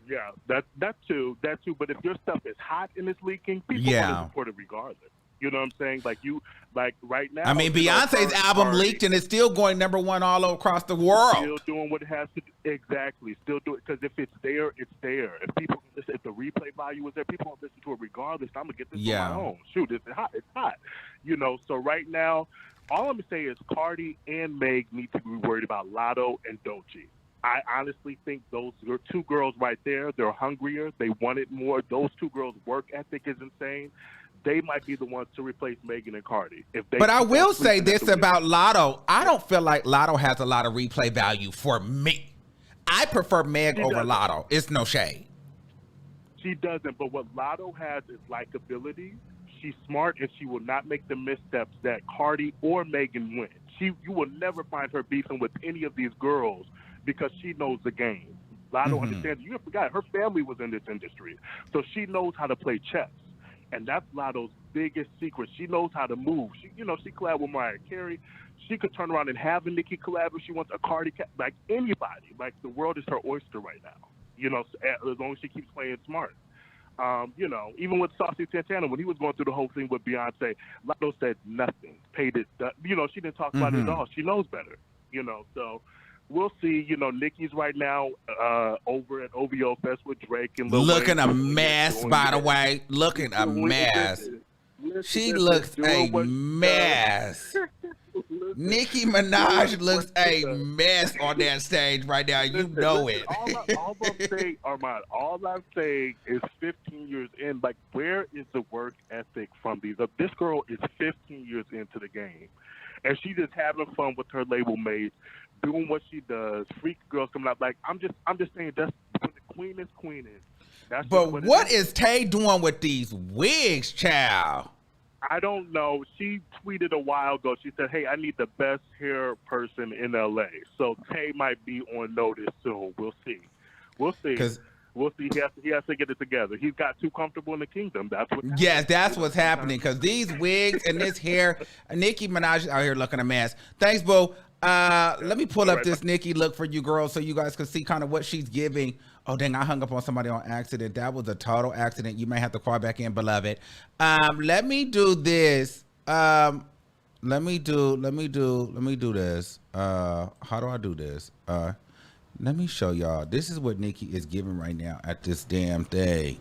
Yeah, that too. But if your stuff is hot and it's leaking, people want to support it regardless. You know what I'm saying? Like right now. I mean, Beyonce's album leaked and it's still going number 1 all across the world. Still doing what it has to do. Exactly. Still do it, because if it's there, it's there. If the replay value is there, people won't listen to it regardless. I'm gonna get this on my own. Shoot, it's hot. It's hot. So right now, all I'm gonna say is Cardi and Meg need to be worried about Lotto and Doja. I honestly think those are 2 girls right there. They're hungrier. They want it more. Those 2 girls' work ethic is insane. They might be the ones to replace Megan and Cardi. But I will say this about Lotto. I don't feel like Lotto has a lot of replay value for me. I prefer Meg over Lotto. It's no shade. She doesn't, but what Lotto has is likability. She's smart, and she will not make the missteps that Cardi or Megan went. You will never find her beefing with any of these girls because she knows the game. Lotto understands. You forgot her family was in this industry, so she knows how to play chess, and that's Lotto's biggest secret. She knows how to move. She collabed with Mariah Carey. She could turn around and have a Nicki collab if she wants, a Cardi, like anybody. Like the world is her oyster right now. As long as she keeps playing smart. Even with Saucy Santana, when he was going through the whole thing with Beyonce, Lotto said nothing, paid it. She didn't talk about it at all. She knows better. So we'll see. Nicki's right now over at OVO Fest with Drake and Lil looking Wayne. a mess, by the way. Looking a mess. She looks a mess. Nicki Minaj looks a mess on that stage right now. You know it. All I'm saying, Armon, all I'm saying is 15 years in. Like, where is the work ethic from these? This girl is 15 years into the game, and she's just having fun with her label mates, doing what she does. Freak girls coming out. Like, I'm just saying that's when the queen is queening. But what is Tay doing with these wigs, child? I don't know. She tweeted a while ago. She said, "Hey, I need the best hair person in LA." So Tay might be on notice soon. We'll see. We'll see. He has to get it together. He's got too comfortable in the kingdom. That's what. Yes, that's what's happening. Because these wigs and this hair, Nicki Minaj out here looking a mess. Thanks, Bo. Let me pull up this Nicki look for you girls so you guys can see kind of what she's giving. Oh, dang, I hung up on somebody on accident. That was a total accident. You may have to call back in, beloved. Let me do this. Let me do this. How do I do this? Let me show y'all. This is what Nicki is giving right now at this damn thing.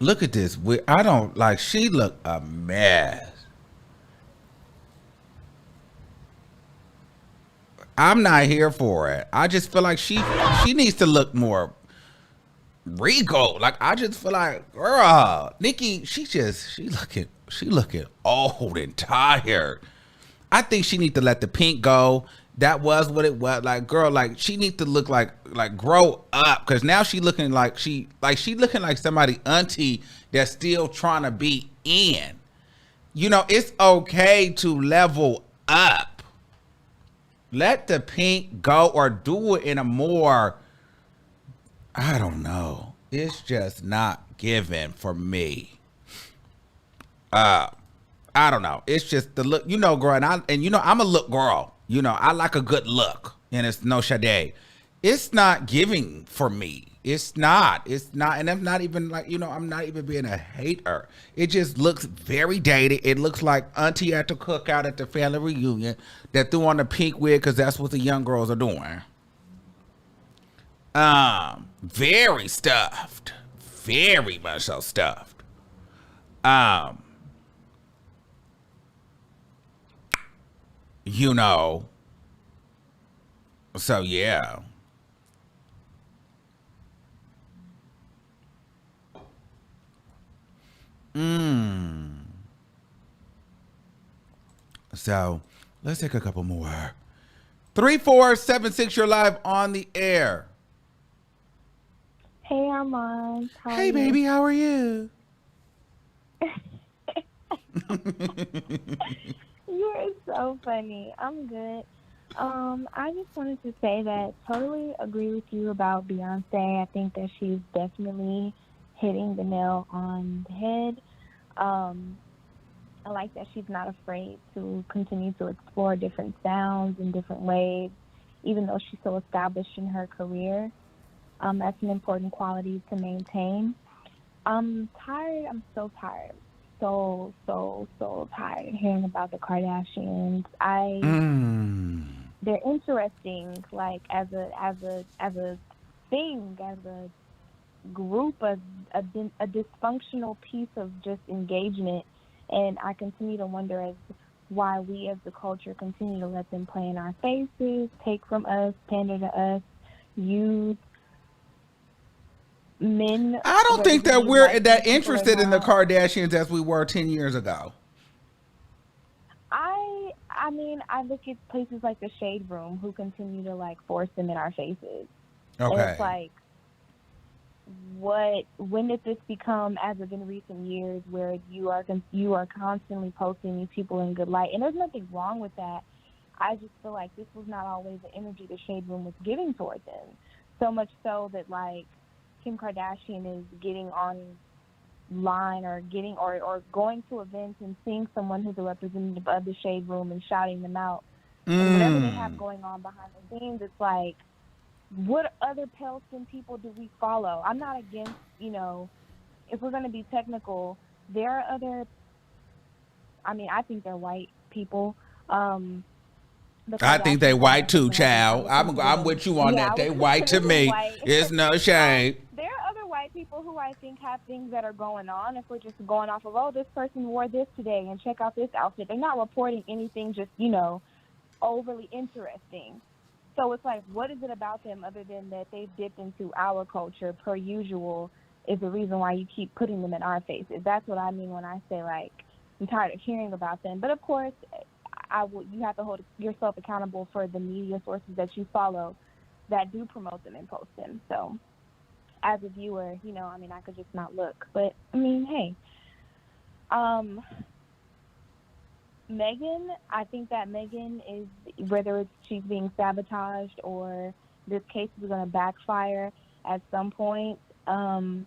Look at this. She look a mess. I'm not here for it. I just feel like she needs to look more regal. Like, I just feel like, girl, Nicki, she looking old and tired. I think she need to let the pink go. That was what it was. Like, girl, like she need to look like grow up, because now she looking like she looking like somebody auntie that's still trying to be in. It's okay to level up. Let the pink go, or do it in a more, I don't know. It's just not given for me. I don't know. It's just the look, girl, and I'm a look girl. I like a good look, and it's no shade. It's not giving for me. It's not, and I'm not even like, I'm not even being a hater. It just looks very dated. It looks like auntie at the cookout at the family reunion that threw on the pink wig because that's what the young girls are doing. Very stuffed. Very much so stuffed. So yeah. So let's take a couple more. 3476, you're live on the air. Hey, Armon. Hey, baby, how are you? You're so funny. I'm good. I just wanted to say that totally agree with you about Beyonce. I think that she's definitely hitting the nail on the head. I like that she's not afraid to continue to explore different sounds in different ways, even though she's so established in her career. That's an important quality to maintain. I'm tired. I'm so tired. So tired of hearing about the Kardashians. They're interesting, like as a thing, as a group, a dysfunctional piece of just engagement. And I continue to wonder as why we as the culture continue to let them play in our faces, take from us, pander to us, use men. I don't think that we're that interested in the Kardashians as we were 10 years ago. I I mean, I look at places like the Shade Room who continue to like force them in our faces. Okay. And it's like, when did this become, as of in recent years, where you are constantly posting these people in good light? And there's nothing wrong with that. I just feel like this was not always the energy the Shade Room was giving towards them. So much so that like Kim Kardashian is getting online or going to events and seeing someone who's a representative of the Shade Room and shouting them out. And whatever they have going on behind the scenes, it's like, what other pale skin people do we follow? I'm not against, if we're going to be technical, there are other, I think they're white people. I think they white too, child. I'm with you on that. They white to me. It's no shame. There are other white people who I think have things that are going on. If we're just going off of, this person wore this today and check out this outfit. They're not reporting anything just, overly interesting. So it's like, what is it about them other than that they've dipped into our culture per usual is the reason why you keep putting them in our faces. That's what I mean when I say, like, I'm tired of hearing about them. But, of course, you have to hold yourself accountable for the media sources that you follow that do promote them and post them. So as a viewer, I could just not look. But, hey. Megan, I think that Megan is, whether she's being sabotaged or this case is going to backfire at some point, I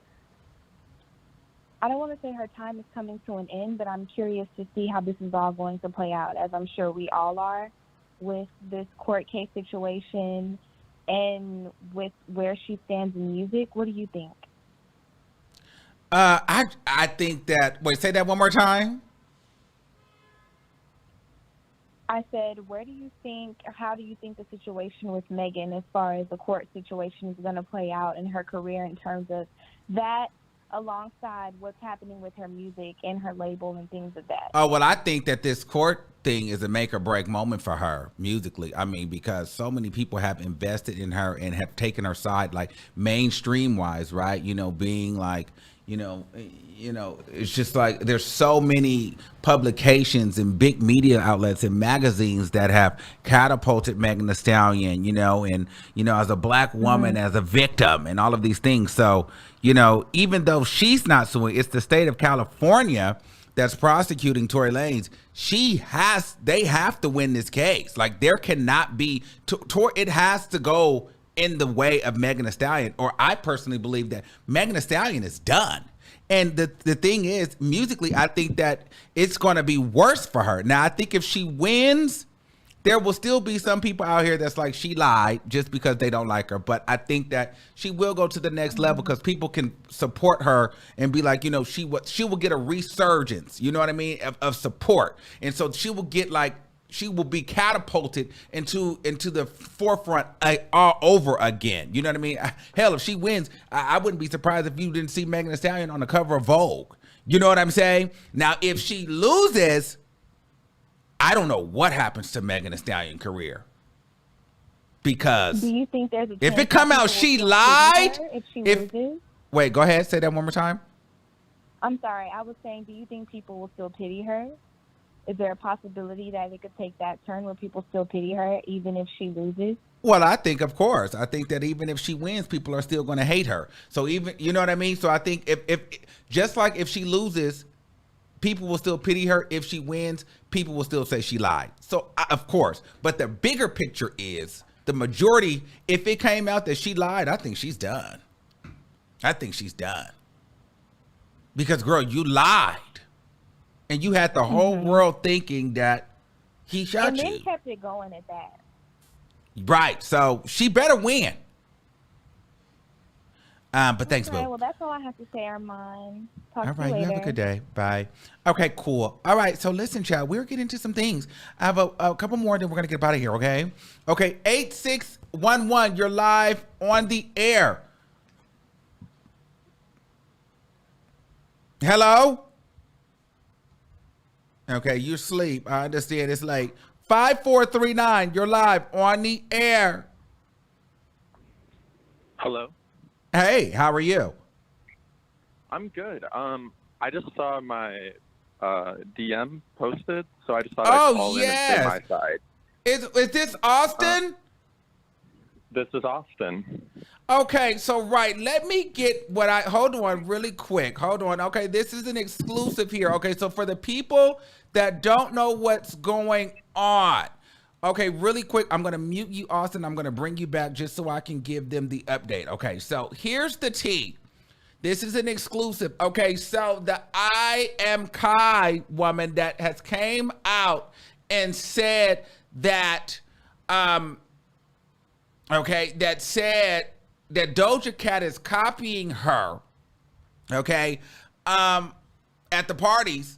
don't want to say her time is coming to an end, but I'm curious to see how this is all going to play out, as I'm sure we all are, with this court case situation and with where she stands in music. What do you think? I think that, wait, say that one more time. I said, how do you think the situation with Megan as far as the court situation is going to play out in her career in terms of that alongside what's happening with her music and her label and things of that? Oh, well, I think that this court thing is a make or break moment for her musically. Because so many people have invested in her and have taken her side, like mainstream wise, right? Being like, it's just like there's so many publications and big media outlets and magazines that have catapulted Megan Thee Stallion, and, as a black woman, as a victim and all of these things. So, even though she's not suing, it's the state of California that's prosecuting Tory Lanez. They have to win this case. Like, there cannot be, it has to go in the way of Megan Thee Stallion, or I personally believe that Megan Thee Stallion is done. And the thing is, musically, I think that it's going to be worse for her. Now, I think if she wins, there will still be some people out here that's like, she lied just because they don't like her. But I think that she will go to the next level because people can support her and be like, she will get a resurgence, you know what I mean, of support. And so she will get like, she will be catapulted into the forefront all over again. You know what I mean? Hell, if she wins, I wouldn't be surprised if you didn't see Megan Thee Stallion on the cover of Vogue. You know what I'm saying? Now, if she loses, I don't know what happens to Megan Thee Stallion career. Because do you think there's a if it come out she lied, if she loses? Wait, go ahead, say that one more time. I'm sorry, I was saying, do you think people will still pity her? Is there a possibility that it could take that turn where people still pity her even if she loses? Well, I think, of course. I think that even if she wins, people are still going to hate her. So even, you know what I mean? So I think if just like if she loses, people will still pity her. If she wins, people will still say she lied. So, of course. But the bigger picture is the majority, if it came out that she lied, I think she's done. I think she's done. Because, girl, you lied. And you had the whole world thinking that he shot you. And then kept it going at that. Right. So she better win. But thanks, okay, Boo. Well, that's all I have to say, Armon. Talk All to right. you later. You have a good day. Bye. Okay, cool. All right. So listen, child, we're getting into some things. I have a couple more, then we're going to get out of here, okay? Okay. 8611, you're live on the air. Hello? Okay, you sleep. I understand it's late. 5439, you're live on the air. Hello. Hey, how are you? I'm good. I just saw my DM posted, so I just thought I'd call in and say my side. Is this Austin? This is Austin. Okay, so let me get hold on really quick. Hold on. Okay, this is an exclusive here. Okay, so for the people that don't know what's going on, okay, really quick, I'm going to mute you, Austin. I'm going to bring you back just so I can give them the update. Okay, so here's the tea. This is an exclusive. Okay, so the I Am Kai woman that has came out and said that, that said that Doja Cat is copying her, at the parties,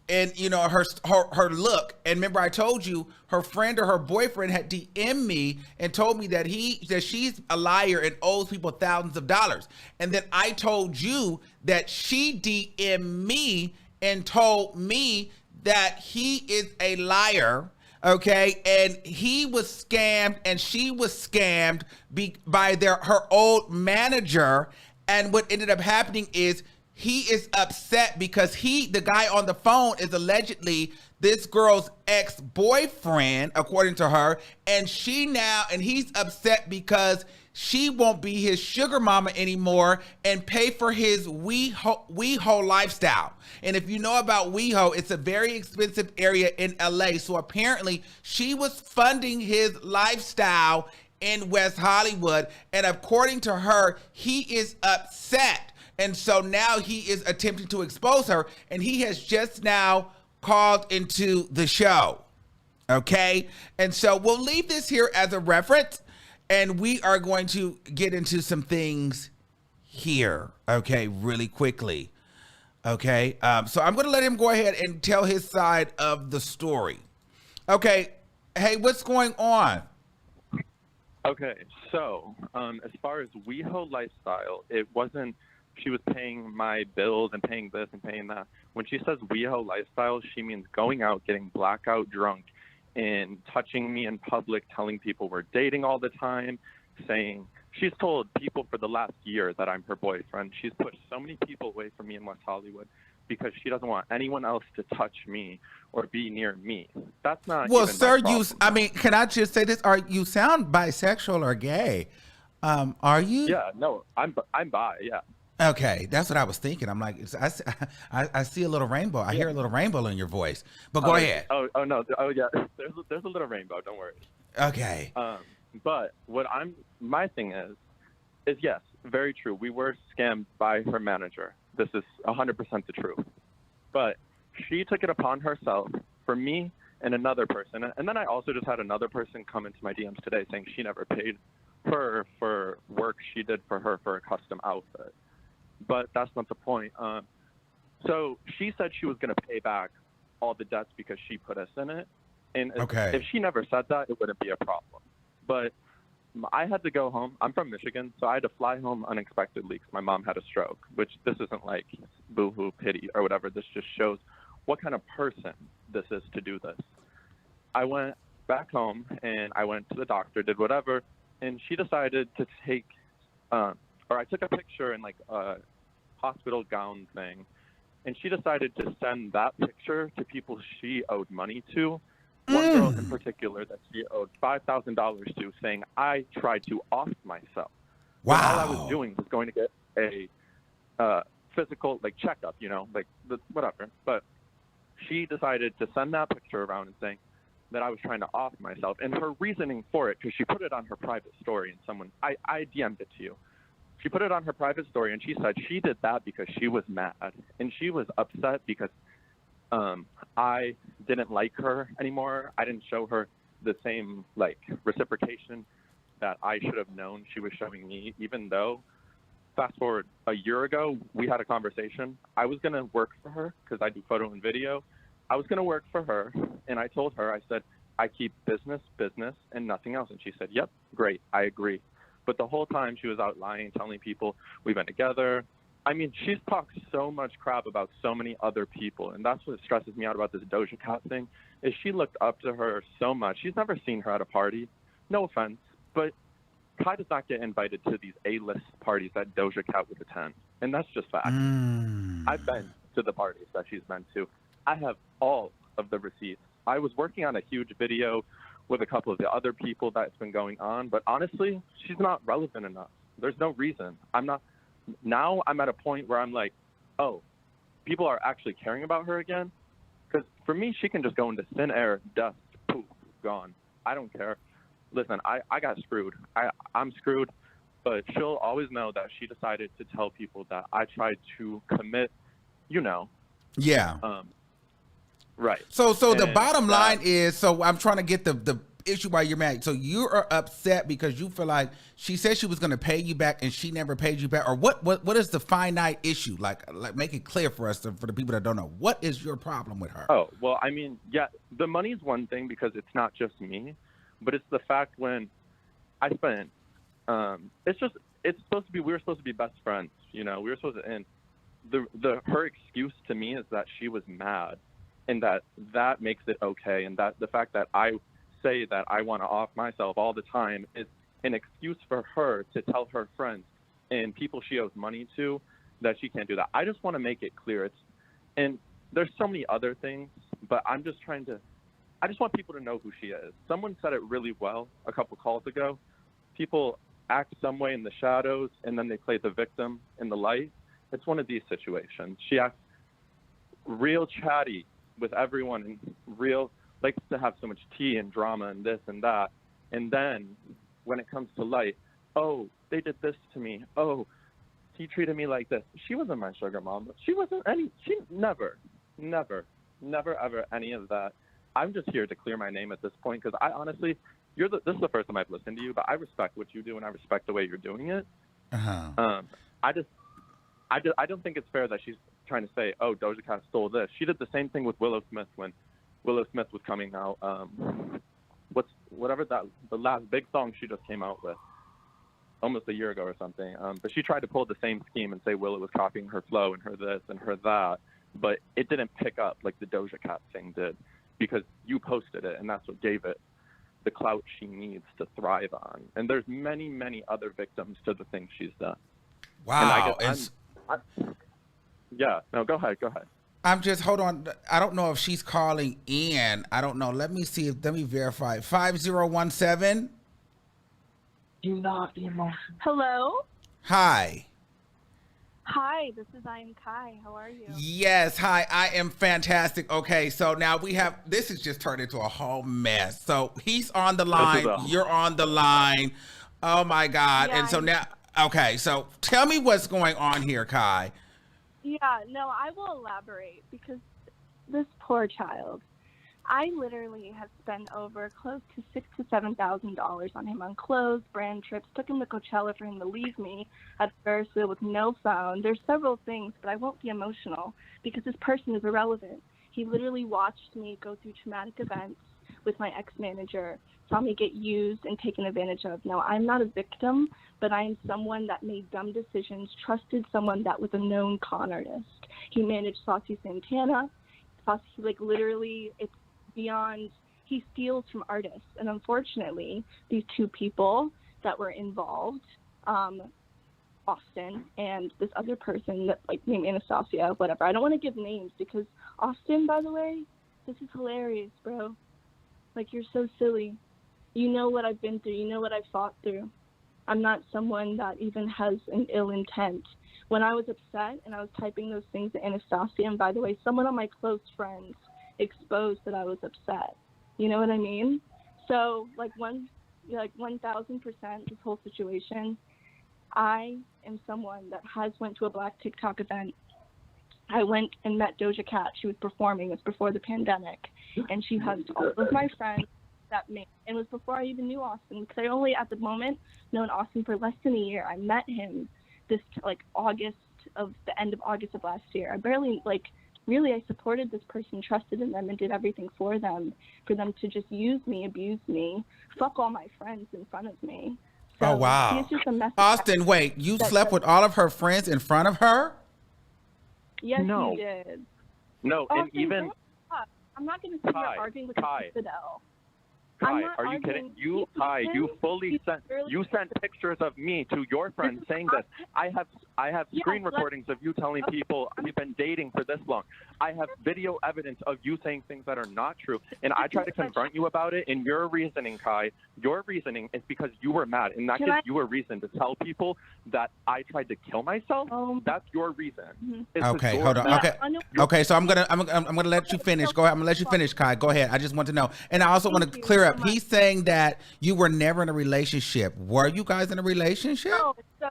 and her look. And remember, I told you her friend or her boyfriend had DM'd me and told me that she's a liar and owes people thousands of dollars. And then I told you that she DM'd me and told me that he is a liar. Okay, and he was scammed and she was scammed by her old manager. And what ended up happening is he is upset because the guy on the phone is allegedly this girl's ex-boyfriend, according to her. And he's upset because she won't be his sugar mama anymore and pay for his WeHo lifestyle. And if you know about WeHo, it's a very expensive area in LA. So apparently she was funding his lifestyle in West Hollywood. And according to her, he is upset. And so now he is attempting to expose her. And he has just now called into the show. Okay. And so we'll leave this here as a reference. And we are going to get into some things here, okay, really quickly, okay? So I'm going to let him go ahead and tell his side of the story. Okay, hey, what's going on? Okay, so as far as WeHo lifestyle, it wasn't she was paying my bills and paying this and paying that. When she says WeHo lifestyle, she means going out, getting blackout drunk, and touching me in public, telling people we're dating all the time, saying she's told people for the last year that I'm her boyfriend. She's pushed so many people away from me in West Hollywood because she doesn't want anyone else to touch me or be near me. That's not well, even sir. Can I just say this? You sound bisexual or gay? Are you? Yeah, no, I'm bi. Yeah. Okay, that's what I was thinking. I'm like, I see a little rainbow. I hear a little rainbow in your voice. But go ahead. Oh no. Oh yeah. There's a little rainbow. Don't worry. Okay. But my thing is yes, very true. We were scammed by her manager. This is 100% the truth. But she took it upon herself for me and another person. And then I also just had another person come into my DMs today saying she never paid her for work she did for her for a custom outfit. But that's not the point. So she said she was going to pay back all the debts because she put us in it. And if she never said that, it wouldn't be a problem. But I had to go home. I'm from Michigan, so I had to fly home unexpectedly because my mom had a stroke, which this isn't like boo-hoo, pity, or whatever. This just shows what kind of person this is to do this. I went back home, and I went to the doctor, did whatever, and she decided to take I took a picture in like a hospital gown thing, and she decided to send that picture to people she owed money to. One girl in particular that she owed $5,000 to, saying I tried to off myself. Wow. All I was doing was going to get a physical checkup, whatever. But she decided to send that picture around and saying that I was trying to off myself. And her reasoning for it, because she put it on her private story, and I DM'd it to you. She put it on her private story, and she said she did that because she was mad. And she was upset because I didn't like her anymore. I didn't show her the same, reciprocation that I should have known she was showing me, even though, fast forward a year ago, we had a conversation. I was going to work for her because I do photo and video. I was going to work for her, and I told her, I said, I keep business, and nothing else. And she said, yep, great, I agree. But the whole time she was out lying, telling people we've been together. I mean, she's talked so much crap about so many other people, and that's what stresses me out about this Doja Cat thing, is she looked up to her so much. She's never seen her at a party. No offense, but Kai does not get invited to these A-list parties that Doja Cat would attend, and that's just fact. I've been to the parties that she's been to. I have all of the receipts. I was working on a huge video with a couple of the other people that's been going on, but honestly, she's not relevant enough. There's no reason. Now I'm at a point where I'm like, oh, people are actually caring about her again? Because for me, she can just go into thin air, dust, poof, gone. I don't care. Listen, I got screwed. I'm screwed, but she'll always know that she decided to tell people that I tried to commit, Yeah. Right. So the bottom line is, so I'm trying to get the issue why you're mad. So you are upset because you feel like she said she was going to pay you back and she never paid you back, or what is the finite issue? Like make it clear for us, for the people that don't know. What is your problem with her? Oh, well, I mean, yeah, the money's one thing because it's not just me, but it's the fact when I spent, we were supposed to be best friends, we were supposed to, and her excuse to me is that she was mad, and that makes it okay, and that the fact that I say that I want to off myself all the time is an excuse for her to tell her friends and people she owes money to that she can't do that. I just want to make it clear. And there's so many other things, but I just want people to know who she is. Someone said it really well a couple calls ago. People act some way in the shadows and then they play the victim in the light. It's one of these situations. She acts real chatty with everyone and likes to have so much tea and drama and this and that. And then when it comes to light, oh, they did this to me. Oh, he treated me like this. She wasn't my sugar mama. She never, ever any of that. I'm just here to clear my name at this point because I honestly, this is the first time I've listened to you, but I respect what you do and I respect the way you're doing it. Uh-huh. I don't think it's fair that she's trying to say, oh, Doja Cat stole this. She did the same thing with Willow Smith when Willow Smith was coming out. The last big song she just came out with almost a year ago or something. But she tried to pull the same scheme and say Willow was copying her flow and her this and her that, but it didn't pick up like the Doja Cat thing did because you posted it and that's what gave it the clout she needs to thrive on. And there's many, many other victims to the things she's done. Wow. Yeah, no, go ahead. Hold on. I don't know if she's calling in. I don't know. Let me verify. 5017. Do not be emotional. Hello? Hi. Hi, this is I am Kai. How are you? Yes, hi. I am fantastic. Okay, so now this has just turned into a whole mess. So he's on the line. You're on the line. Oh my God. Yeah, and so now, okay, so tell me what's going on here, Kai. Yeah, no, I will elaborate because this poor child, I literally have spent over close to $6,000 to $7,000 on him on clothes, brand trips, took him to Coachella for him to leave me at Ferris wheel with no phone. There's several things, but I won't be emotional because this person is irrelevant. He literally watched me go through traumatic events with my ex-manager, saw me get used and taken advantage of. Now, I'm not a victim, but I am someone that made dumb decisions, trusted someone that was a known con artist. He managed Saucy Santana. Literally, it's beyond, he steals from artists. And unfortunately, these two people that were involved, Austin and this other person that named Anastasia, whatever. I don't want to give names because Austin, by the way, this is hilarious, bro. You're so silly. You know what I've been through. You know what I've fought through. I'm not someone that even has an ill intent. When I was upset and I was typing those things to Anastasia, and by the way, someone of my close friends exposed that I was upset. You know what I mean? So, 1,000%, this whole situation, I am someone that has went to a Black TikTok event. I went and met Doja Cat. She was performing. It was before the pandemic. And she hugged all of my friends except me. And it was before I even knew Austin, because I only, at the moment, known Austin for less than a year. I met him the end of August of last year. I barely, really, I supported this person, trusted in them, and did everything for them to just use me, abuse me, fuck all my friends in front of me. So oh, wow. Austin, wait, you slept with all of her friends in front of her? Yes, no. you did. No, Austin, and even... I'm not going to sit here arguing with Fidel. Kai, are you kidding? You sent pictures of me to your friends saying that I have screen recordings of you telling people we've been dating for this long. I have video evidence of you saying things that are not true. And I tried to confront you about it. And your reasoning, Kai, your reasoning is because you were mad. And that gives you a reason to tell people that I tried to kill myself. That's your reason. Okay, hold on. Okay, so I'm gonna let you finish. Go ahead. I'm gonna let you finish, Kai. Go ahead. I just want to know. And I also want to clear up. He's saying that you were never in a relationship. Were you guys in a relationship? No, so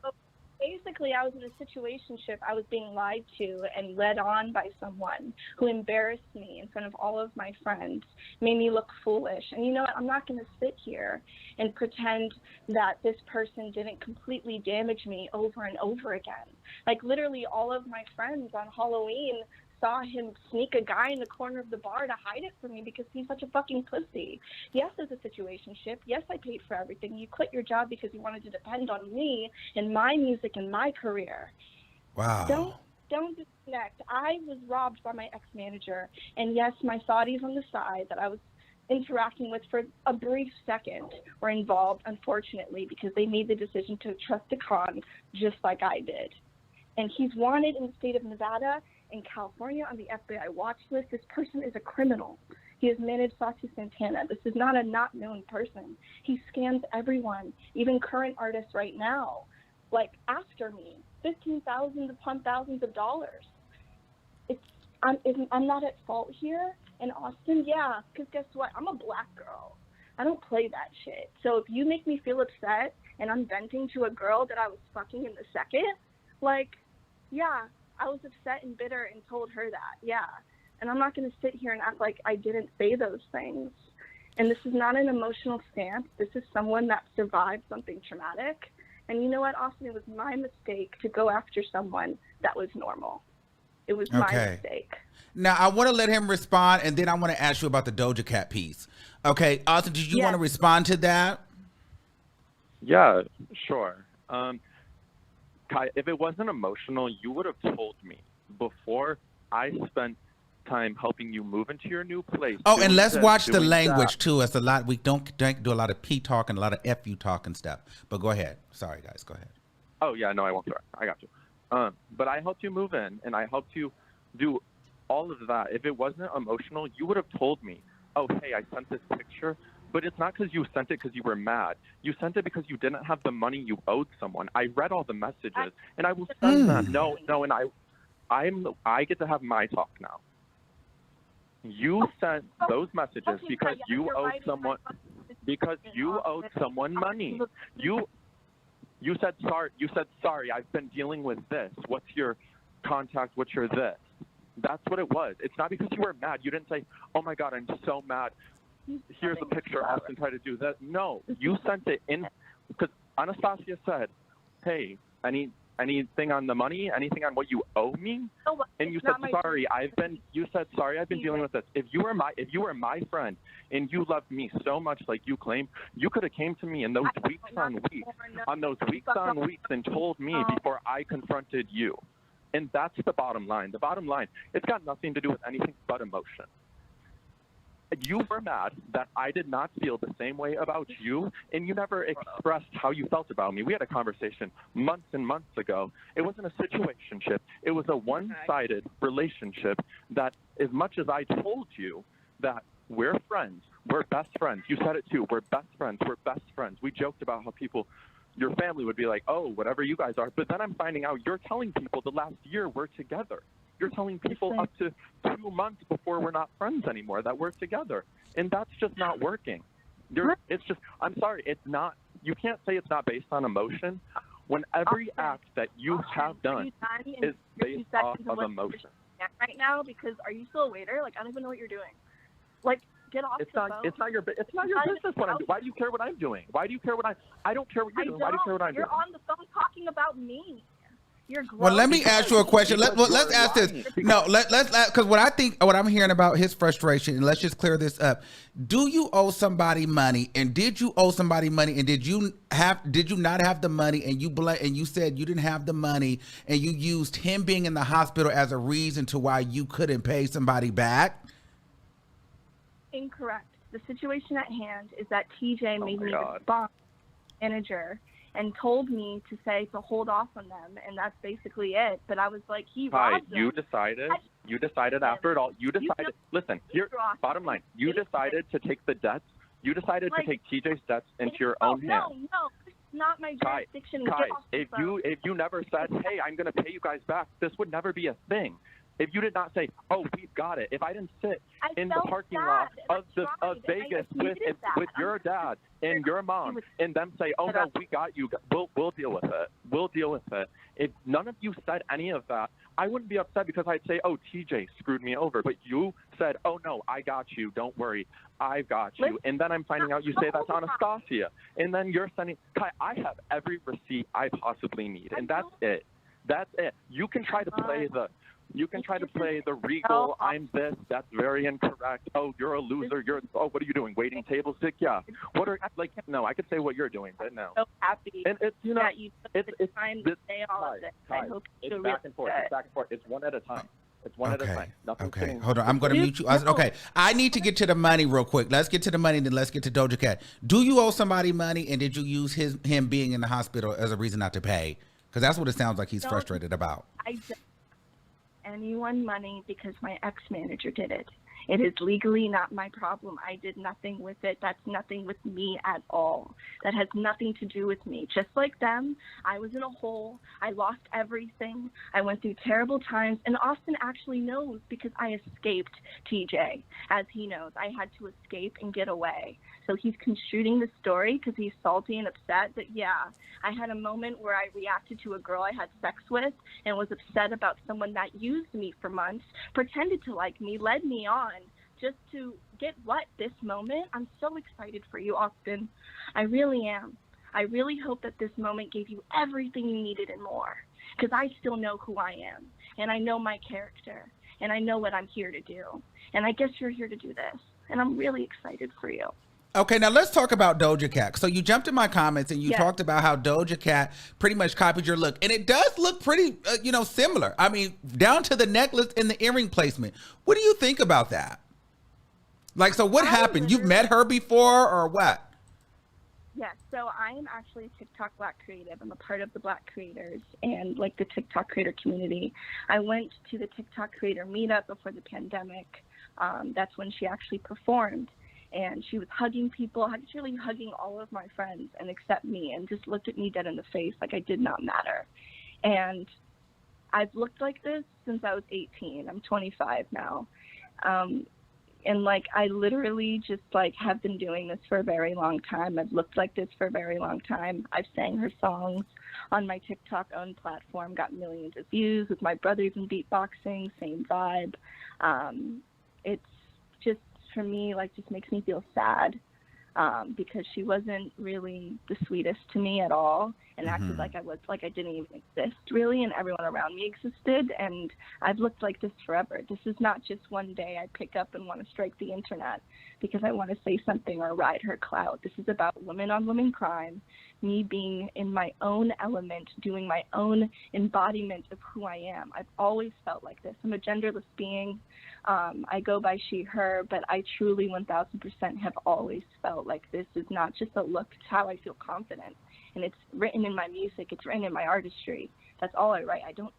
basically I was in a situationship. I was being lied to and led on by someone who embarrassed me in front of all of my friends, made me look foolish. And you know what? I'm not going to sit here and pretend that this person didn't completely damage me over and over again. Like literally all of my friends on Halloween saw him sneak a guy in the corner of the bar to hide it from me because he's such a fucking pussy. Yes, it's a situationship. Yes, I paid for everything. You quit your job because you wanted to depend on me and my music and my career. Wow. Don't disconnect. I was robbed by my ex-manager, and yes, my thotties on the side that I was interacting with for a brief second were involved, unfortunately, because they made the decision to trust a con just like I did. And he's wanted in the state of Nevada and California on the FBI watch list. This person is a criminal. He has managed Saucy Santana. This is not a not known person. He scams everyone, even current artists right now, like after me, $15,000 upon thousands of dollars. I'm not at fault here in Austin, yeah, because guess what? I'm a black girl. I don't play that shit. So if you make me feel upset and I'm venting to a girl that I was fucking in the second, like, yeah, I was upset and bitter and told her that, yeah. And I'm not going to sit here and act like I didn't say those things. And this is not an emotional stance. This is someone that survived something traumatic. And you know what, Austin? It was my mistake to go after someone that was normal. It was my mistake. Now, I want to let him respond, and then I want to ask you about the Doja Cat piece. Okay, Austin, did you want to respond to that? Yeah, sure. Kai, if it wasn't emotional, you would have told me before I spent time helping you move into your new place. Oh, and let's watch the language too. It's a lot. We don't do a lot of P talk and a lot of FU talk and stuff. But go ahead. Sorry, guys. Go ahead. Oh yeah, no, I won't. I got you. But I helped you move in, and I helped you do all of that. If it wasn't emotional, you would have told me, oh, hey, I sent this picture. But it's not because you sent it because you were mad. You sent it because you didn't have the money you owed someone. I read all the messages, and I will send them. No, and I get to have my talk now. You sent those messages because you owed someone money. You said sorry. You said sorry. I've been dealing with this. What's your contact? What's your this? That's what it was. It's not because you were mad. You didn't say, oh my God, I'm so mad. Here's a picture. Austin tried to do that. No, you sent it in because Anastasia said, hey, anything on the money, anything on what you owe me? And you said sorry. I've been dealing with this. If you were my friend and you loved me so much like you claim, you could have came to me in those weeks on weeks and told me before I confronted you. And that's the bottom line. The bottom line, it's got nothing to do with anything but emotion. You were mad that I did not feel the same way about you, and you never expressed how you felt about me. We had a conversation months and months ago. It wasn't a situationship. It was a one-sided relationship that as much as I told you that we're friends, we're best friends. You said it too. We're best friends. We're best friends. We joked about how your family would be like, oh, whatever you guys are. But then I'm finding out you're telling people the last year we're together. You're telling people up to 2 months before we're not friends anymore that we're together. And that's just not working. I'm sorry, it's not, you can't say it's not based on emotion when every act that you have done is based off of emotion. Right now, because are you still a waiter? Like, I don't even know what you're doing. Like, get off the phone. It's not your business what I'm doing. Why do you care what I'm doing? Why do you care what I don't care what you're doing. Why do you care what I'm doing? You're on the phone talking about me. Well, let me ask you a question. Let's ask this. No, let's because what I'm hearing about his frustration, and let's just clear this up. Do you owe somebody money, and did you owe somebody money, and did you not have the money, and you said you didn't have the money, and you used him being in the hospital as a reason to why you couldn't pay somebody back? Incorrect. The situation at hand is that TJ made me the spot manager, and told me to hold off on them, and that's basically it. But I was like, he Hi, robbed them. you decided after it all, listen, here, bottom line, you decided to take the debts, you decided to take TJ's debts into your own hands. No, this is not my jurisdiction. Kai, if you never said, hey, I'm going to pay you guys back, this would never be a thing. If you did not say, oh, we've got it. If I didn't sit in the parking lot of Vegas with your dad and your mom and them say, oh, no, we got you. We'll deal with it. We'll deal with it. If none of you said any of that, I wouldn't be upset because I'd say, oh, TJ screwed me over. But you said, oh, no, I got you. Don't worry. I've got you. And then I'm finding out you say that's Anastasia. And then you're sending, Kai, I have every receipt I possibly need. And that's it. That's it. You can try to play the regal, I'm this, that's very incorrect. Oh, you're a loser. What are you doing? Waiting tables, Dick? Yeah. No, I could say what you're doing, but no. So happy and it's, that you took the time to say all of this. I hope you it's back and forth. It's back and forth. It's one at a time. It's one at a time. Okay, hold on. I'm going to mute you. Okay, I need to get to the money real quick. Let's get to the money, then let's get to Doja Cat. Do you owe somebody money, and did you use him being in the hospital as a reason not to pay? Because that's what it sounds like he's frustrated about. I don't owe anyone money because my ex-manager did it. It is legally not my problem. I did nothing with it. That's nothing with me at all. That has nothing to do with me. Just like them, I was in a hole. I lost everything. I went through terrible times. And Austin actually knows because I escaped TJ. As he knows, I had to escape and get away. So he's construing the story because he's salty and upset that, yeah, I had a moment where I reacted to a girl I had sex with and was upset about someone that used me for months, pretended to like me, led me on just to get this moment. I'm so excited for you, Austin. I really am. I really hope that this moment gave you everything you needed and more, because I still know who I am, and I know my character, and I know what I'm here to do. And I guess you're here to do this, and I'm really excited for you. Okay, now let's talk about Doja Cat. So you jumped in my comments and you talked about how Doja Cat pretty much copied your look. And it does look pretty, similar. I mean, down to the necklace and the earring placement. What do you think about that? Like, so what happened? You've met her before or what? Yes, so I am actually a TikTok Black creative. I'm a part of the Black creators and like the TikTok creator community. I went to the TikTok creator meetup before the pandemic. That's when she actually performed. And she was hugging people, actually hugging all of my friends and except me, and just looked at me dead in the face like I did not matter. And I've looked like this since I was 18. I'm 25 now. And like I literally just like have been doing this for a very long time. I've looked like this for a very long time. I've sang her songs on my TikTok own platform, got millions of views with my brothers in beatboxing, same vibe. It's just, for me, like, just makes me feel sad because she wasn't really the sweetest to me at all, and acted like I didn't even exist really, and everyone around me existed. And I've looked like this forever. This is not just one day I pick up and want to strike the internet because I want to say something or ride her clout. This is about women on women crime, me being in my own element, doing my own embodiment of who I am. I've always felt like this. I'm a genderless being. I go by she, her, but I truly 1000% have always felt like this is not just a look, it's how I feel confident. And it's written in my music, it's written in my artistry. That's all I write. I don't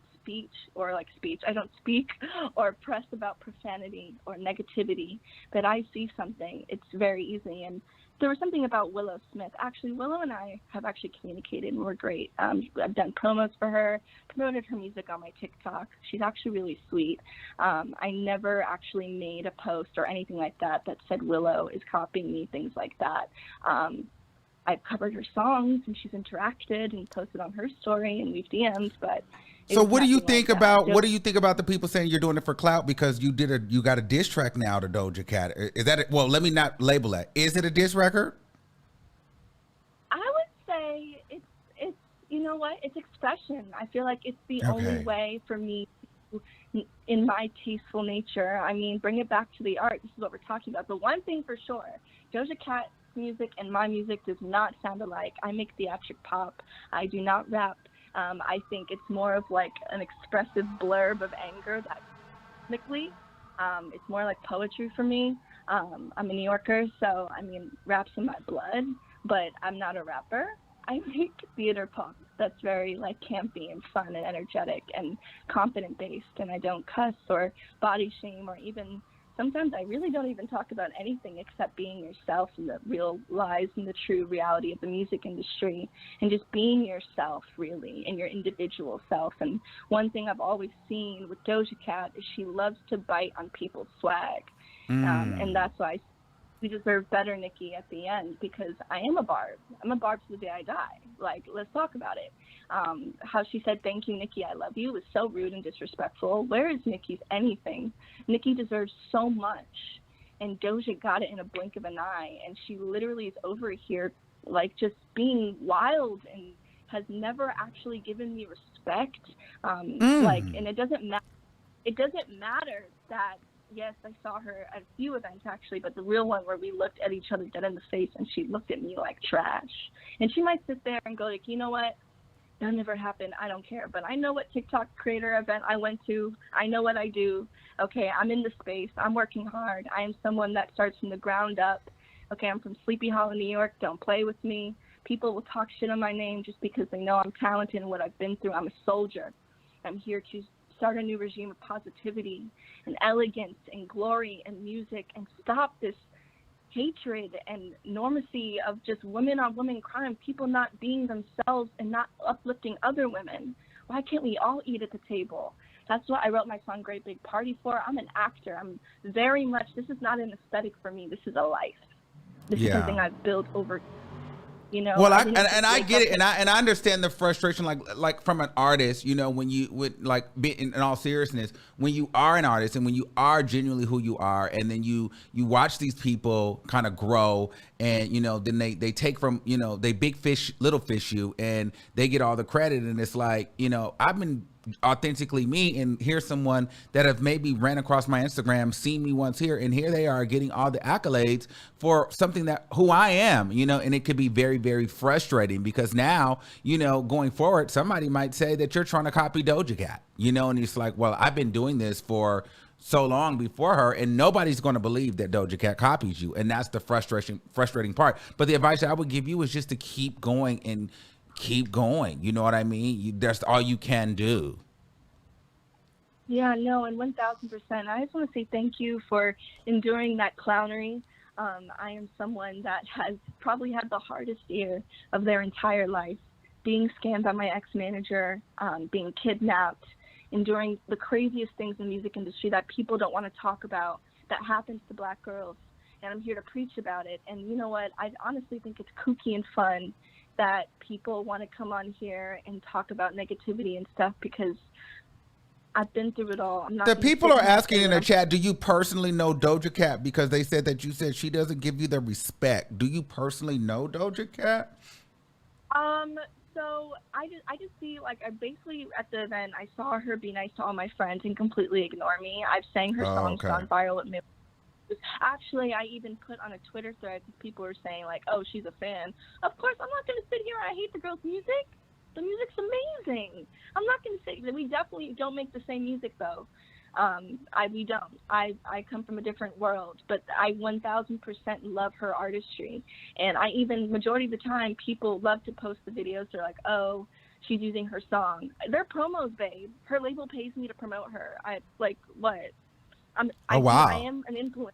I don't speak or press about profanity or negativity, but I see something. It's very easy. And there was something about Willow Smith. Actually, Willow and I have actually communicated, and we're great. I've done promos for her, promoted her music on my TikTok. She's actually really sweet. I never actually made a post or anything like that that said Willow is copying me, things like that. I've covered her songs, and she's interacted and posted on her story, and we've DM'd, but so what do you think about the people saying you're doing it for clout because you got a diss track now to Doja Cat? Is that it? Well, let me not label that. Is it a diss record? I would say it's you know what? It's expression. I feel like it's the only way for me to, in my tasteful nature. I mean, bring it back to the art. This is what we're talking about. But one thing for sure, Doja Cat's music and my music does not sound alike. I make theatric pop. I do not rap. I think it's more of like an expressive blurb of anger that technically, it's more like poetry for me. I'm a New Yorker, so I mean, rap's in my blood, but I'm not a rapper. I make theater pop that's very like campy and fun and energetic and confident based, and I don't cuss or body shame, or even sometimes I really don't even talk about anything except being yourself and the real lies and the true reality of the music industry, and just being yourself really, and your individual self. And one thing I've always seen with Doja Cat is she loves to bite on people's swag. And that's why we deserve better, Nicki, at the end, because I am a barb. I'm a barb to the day I die. Like, let's talk about it. How she said, "Thank you, Nicki, I love you," was so rude and disrespectful. Where is Nicki's anything? Nicki deserves so much, and Doja got it in a blink of an eye, and she literally is over here, like, just being wild and has never actually given me respect. Like, and it doesn't matter. It doesn't matter that, yes, I saw her at a few events actually, but the real one where we looked at each other dead in the face and she looked at me like trash. And she might sit there and go like, you know what? That never happened. I don't care. But I know what TikTok creator event I went to. I know what I do. Okay, I'm in the space. I'm working hard. I am someone that starts from the ground up. Okay, I'm from Sleepy Hollow, New York. Don't play with me. People will talk shit on my name just because they know I'm talented and what I've been through. I'm a soldier. I'm here to start a new regime of positivity and elegance and glory and music, and stop this hatred and normacy of just women on women crime, people not being themselves and not uplifting other women. Why can't we all eat at the table? That's what I wrote my song Great Big Party for. I'm an actor. I'm very much, this is not an aesthetic for me. This is a life. This is something I've built over, you know. Well, I get it, and I understand the frustration, like from an artist, you know, when you would like be in all seriousness, when you are an artist and when you are genuinely who you are, and then you watch these people kind of grow, and you know, then they take from, you know, they big fish little fish you, and they get all the credit, and it's like, you know, I've been authentically me, and here's someone that have maybe ran across my Instagram, seen me once here, and here they are getting all the accolades for something that who I am, you know. And it could be very, very frustrating, because now, you know, going forward, somebody might say that you're trying to copy Doja Cat, you know, and it's like, well, I've been doing this for so long before her, and nobody's going to believe that Doja Cat copies you, and that's the frustrating part. But the advice I would give you is just to keep going and keep going. You know what I mean? That's all you can do. Yeah, no, and 1,000%. I just want to say thank you for enduring that clownery. I am someone that has probably had the hardest year of their entire life, being scammed by my ex-manager, being kidnapped, enduring the craziest things in the music industry that people don't want to talk about, that happens to Black girls. And I'm here to preach about it. And you know what? I honestly think it's kooky and fun that people want to come on here and talk about negativity and stuff, because I've been through it all. I'm not. The people are asking in the chat, do you personally know Doja Cat? Because they said that you said she doesn't give you the respect. Do you personally know Doja Cat? So I just see, like, I basically at the event I saw her be nice to all my friends and completely ignore me. I've sang her songs, gone viral at me. Actually, I even put on a Twitter thread because people were saying, like, oh, she's a fan. Of course, I'm not going to sit here and I hate the girl's music. The music's amazing. I'm not going to say that. We definitely don't make the same music, though. We don't. I come from a different world, but I 1,000% love her artistry. And I even, majority of the time, people love to post the videos. They're like, oh, she's using her song. They're promos, babe. Her label pays me to promote her. Like, what? Wow. I am an influencer.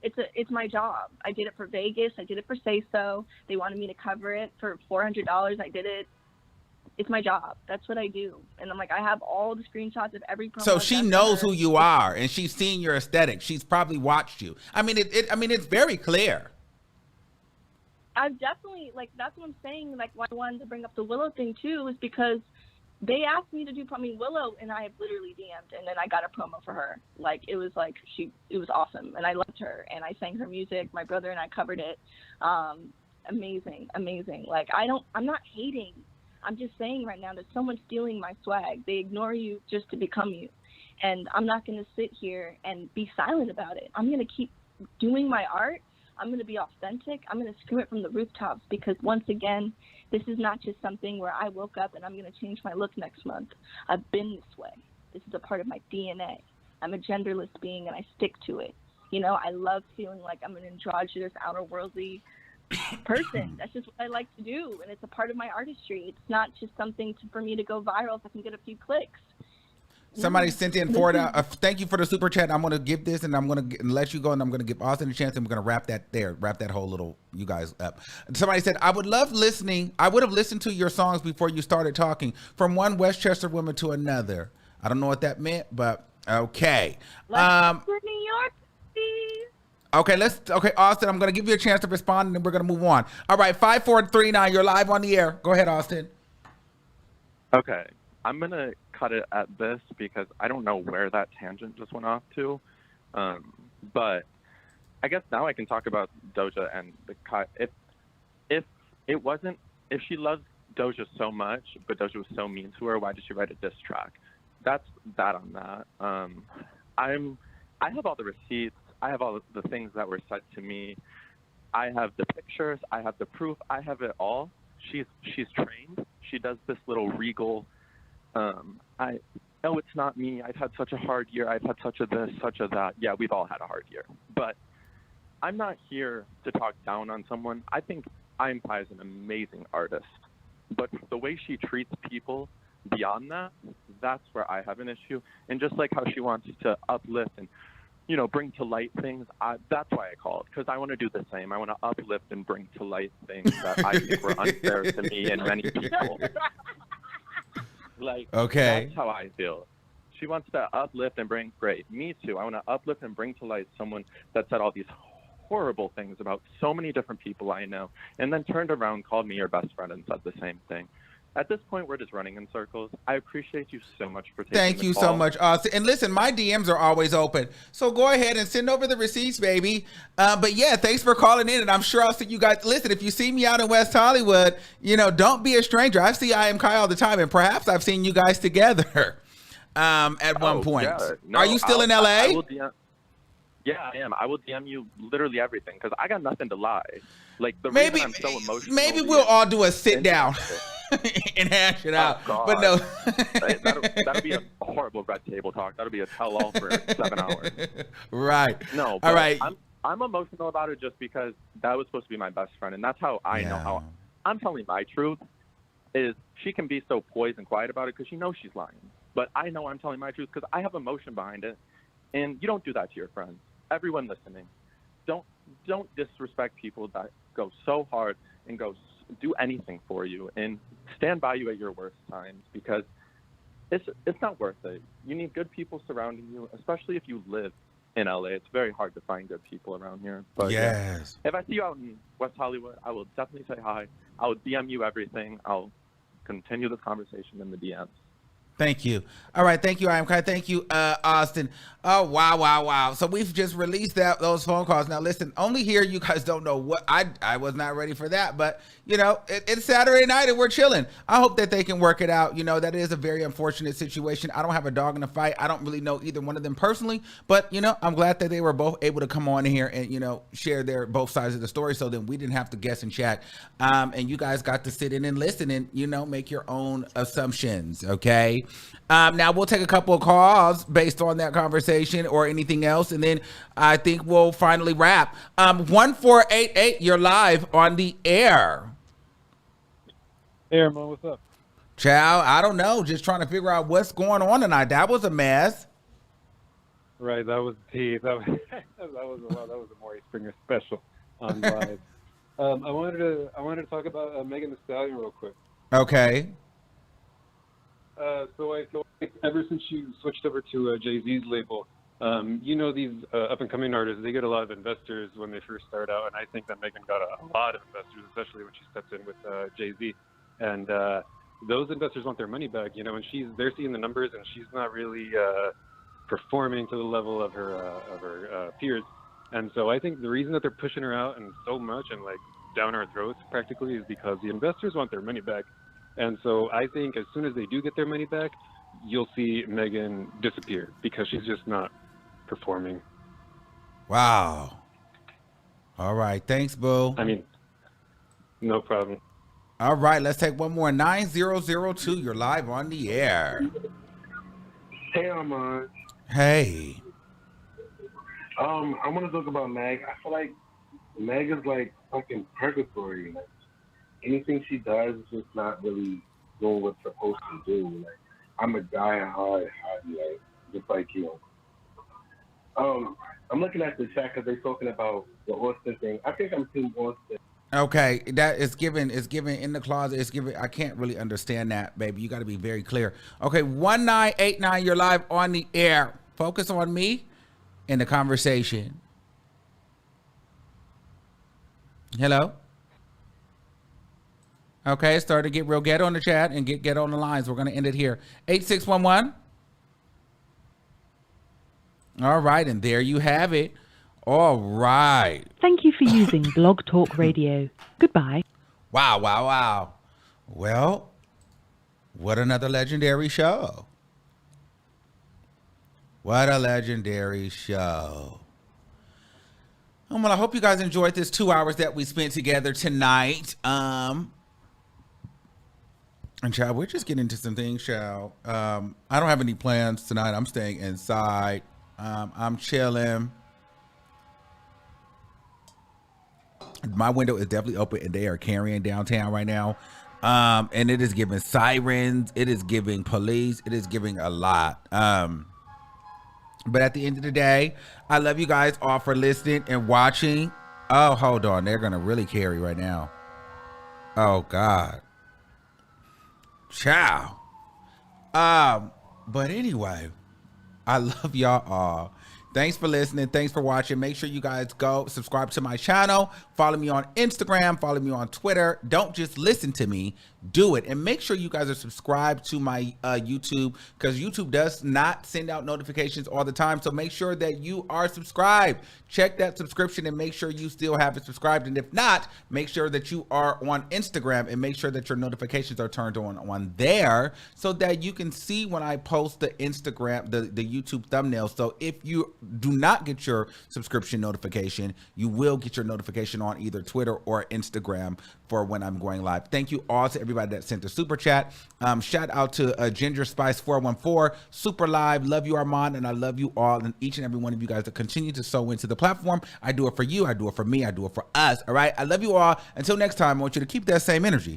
It's my job. I did it for Vegas. I did it for Say So. They wanted me to cover it for $400. I did it. It's my job. That's what I do. And I'm like, I have all the screenshots of every promo. So she knows who you are, and she's seen your aesthetic. She's probably watched you. I mean, it's very clear. I've definitely, like, that's what I'm saying. Like, why I wanted to bring up the Willow thing too is because they asked me to do, Willow and I have literally DM'd, and then I got a promo for her. Like, it was like, it was awesome, and I loved her, and I sang her music. My brother and I covered it. Amazing. Like, I'm not hating. I'm just saying right now that someone's stealing my swag. They ignore you just to become you. And I'm not going to sit here and be silent about it. I'm going to keep doing my art. I'm going to be authentic. I'm going to scream it from the rooftops, because once again, this is not just something where I woke up and I'm going to change my look next month. I've been this way. This is a part of my DNA. I'm a genderless being, and I stick to it. You know, I love feeling like I'm an androgynous, outer worldly person. That's just what I like to do, and it's a part of my artistry. It's not just something for me to go viral if I can get a few clicks. Somebody sent in $4. Thank you for the super chat. I'm going to give this, and I'm going to let you go, and I'm going to give Austin a chance, and we're going to wrap that whole little you guys up. Somebody said, I would have listened to your songs before you started talking, from one Westchester woman to another. I don't know what that meant, but okay. Let's go to New York, please. Okay, Austin, I'm going to give you a chance to respond, and then we're going to move on. All right, 5439, you're live on the air. Go ahead, Austin. Okay, I'm going to cut it at this because I don't know where that tangent just went off to. But I guess now I can talk about Doja and the cut. If she loves Doja so much, but Doja was so mean to her, why did she write a diss track? That's that on that. I have all the receipts. I have all the things that were said to me. I have the pictures. I have the proof. I have it all. She's trained. She does this little regal. No, it's not me. I've had such a hard year. I've had such a this, such a that. Yeah, we've all had a hard year. But I'm not here to talk down on someone. I think I'm Pie is an amazing artist. But the way she treats people beyond that, that's where I have an issue. And just like how she wants to uplift and, bring to light things, that's why I called, because I want to do the same. I want to uplift and bring to light things that I think were unfair to me and many people. Okay. That's how I feel. She wants to uplift and bring, great. Me too. I want to uplift and bring to light someone that said all these horrible things about so many different people I know, and then turned around, called me your best friend, and said the same thing. At this point, we're just running in circles. I appreciate you so much for taking the call. Thank you so much, Austin. And listen, my DMs are always open, so go ahead and send over the receipts, baby. But yeah, thanks for calling in, and I'm sure I'll see you guys. Listen, if you see me out in West Hollywood, don't be a stranger. I see I Am Kai all the time, and perhaps I've seen you guys together at one point. Yeah. No, are you still in LA? I will DM, yeah, I am. I will DM you literally everything because I got nothing to lie. Like the reason I'm so emotional. Maybe we'll all do a sit down and hash it out. But no, that'll be a horrible red table talk. That'll be a tell-all for 7 hours. Right. No. All right. I'm emotional about it just because that was supposed to be my best friend, and that's how I know how I'm telling my truth. Is she can be so poised and quiet about it because she knows she's lying, but I know I'm telling my truth because I have emotion behind it, and you don't do that to your friends. Everyone listening, don't disrespect people that go so hard and do anything for you and stand by you at your worst times, because it's not worth it. You need good people surrounding you, especially if you live in LA. It's very hard to find good people around here. But yes, if I see you out in West Hollywood, I will definitely say hi. I will DM you everything. I'll continue this conversation in the DMs. Thank you. All right. Thank you, I Am Kai. Thank you, Austin. Oh, wow. So we've just released those phone calls. Now, listen, only here you guys don't know what I was not ready for that. But, it's Saturday night and we're chilling. I hope that they can work it out. That is a very unfortunate situation. I don't have a dog in the fight. I don't really know either one of them personally. But, I'm glad that they were both able to come on here and, share their both sides of the story. So then we didn't have to guess and chat. And you guys got to sit in and listen and, make your own assumptions. Okay. Now we'll take a couple of calls based on that conversation or anything else, and then I think we'll finally wrap. 1488, you're live on the air. Hey, Armon, what's up? Chow, I don't know. Just trying to figure out what's going on tonight. That was a mess. Right, that was tea. That was a Maury Springer special on live. I wanted to talk about Megan Thee Stallion real quick. Okay. So I feel like ever since she switched over to Jay-Z's label, these up-and-coming artists, they get a lot of investors when they first start out, and I think that Megan got a lot of investors, especially when she steps in with Jay-Z. And those investors want their money back, and they're seeing the numbers, and she's not really performing to the level of her peers. And so I think the reason that they're pushing her out and so much and down our throats practically is because the investors want their money back. And so I think as soon as they do get their money back, you'll see Megan disappear because she's just not performing. Wow. All right. Thanks, Boo. I mean, no problem. All right. Let's take one more. 9002. You're live on the air. Hey, Armon. Hey. I want to talk about Meg. I feel like Meg is like fucking purgatory. Like, anything she does is just not really doing what's supposed to do. Like, I'm a guy at heart, like, just like you. I'm looking at the chat because they're talking about the Austin thing. I think I'm Team Austin. Okay, that is given in the closet. It's given. I can't really understand that, baby. You got to be very clear. Okay, 1989. You're live on the air. Focus on me in the conversation. Hello. Okay, start to get real ghetto on the chat and get on the lines. We're gonna end it here. 8611. All right, and there you have it. All right. Thank you for using Blog Talk Radio. Goodbye. Wow. Well, what another legendary show. What a legendary show. Well, I hope you guys enjoyed this 2 hours that we spent together tonight. And child, we're just getting into some things, child. I don't have any plans tonight. I'm staying inside. I'm chilling. My window is definitely open and they are carrying downtown right now. And it is giving sirens. It is giving police. It is giving a lot. But at the end of the day, I love you guys all for listening and watching. Oh, hold on. They're going to really carry right now. Oh, God. Ciao. But anyway, I love y'all all. Thanks for listening. Thanks for watching. Make sure you guys go subscribe to my channel. Follow me on Instagram. Follow me on Twitter. Don't just listen to me. Do it. And make sure you guys are subscribed to my YouTube, because YouTube does not send out notifications all the time. So make sure that you are subscribed. Check that subscription and make sure you still have it subscribed. And if not, make sure that you are on Instagram and make sure that your notifications are turned on there so that you can see when I post the Instagram, the YouTube thumbnail. So if you do not get your subscription notification, you will get your notification on either Twitter or Instagram for when I'm going live. Thank you all to everybody that sent the super chat. Shout out to Ginger Spice 414 super live. Love you, Armon, and I love you all and each and every one of you guys that continue to sow into the platform. I do it for you. I do it for me. I do it for us. All right. I love you all. Until next time, I want you to keep that same energy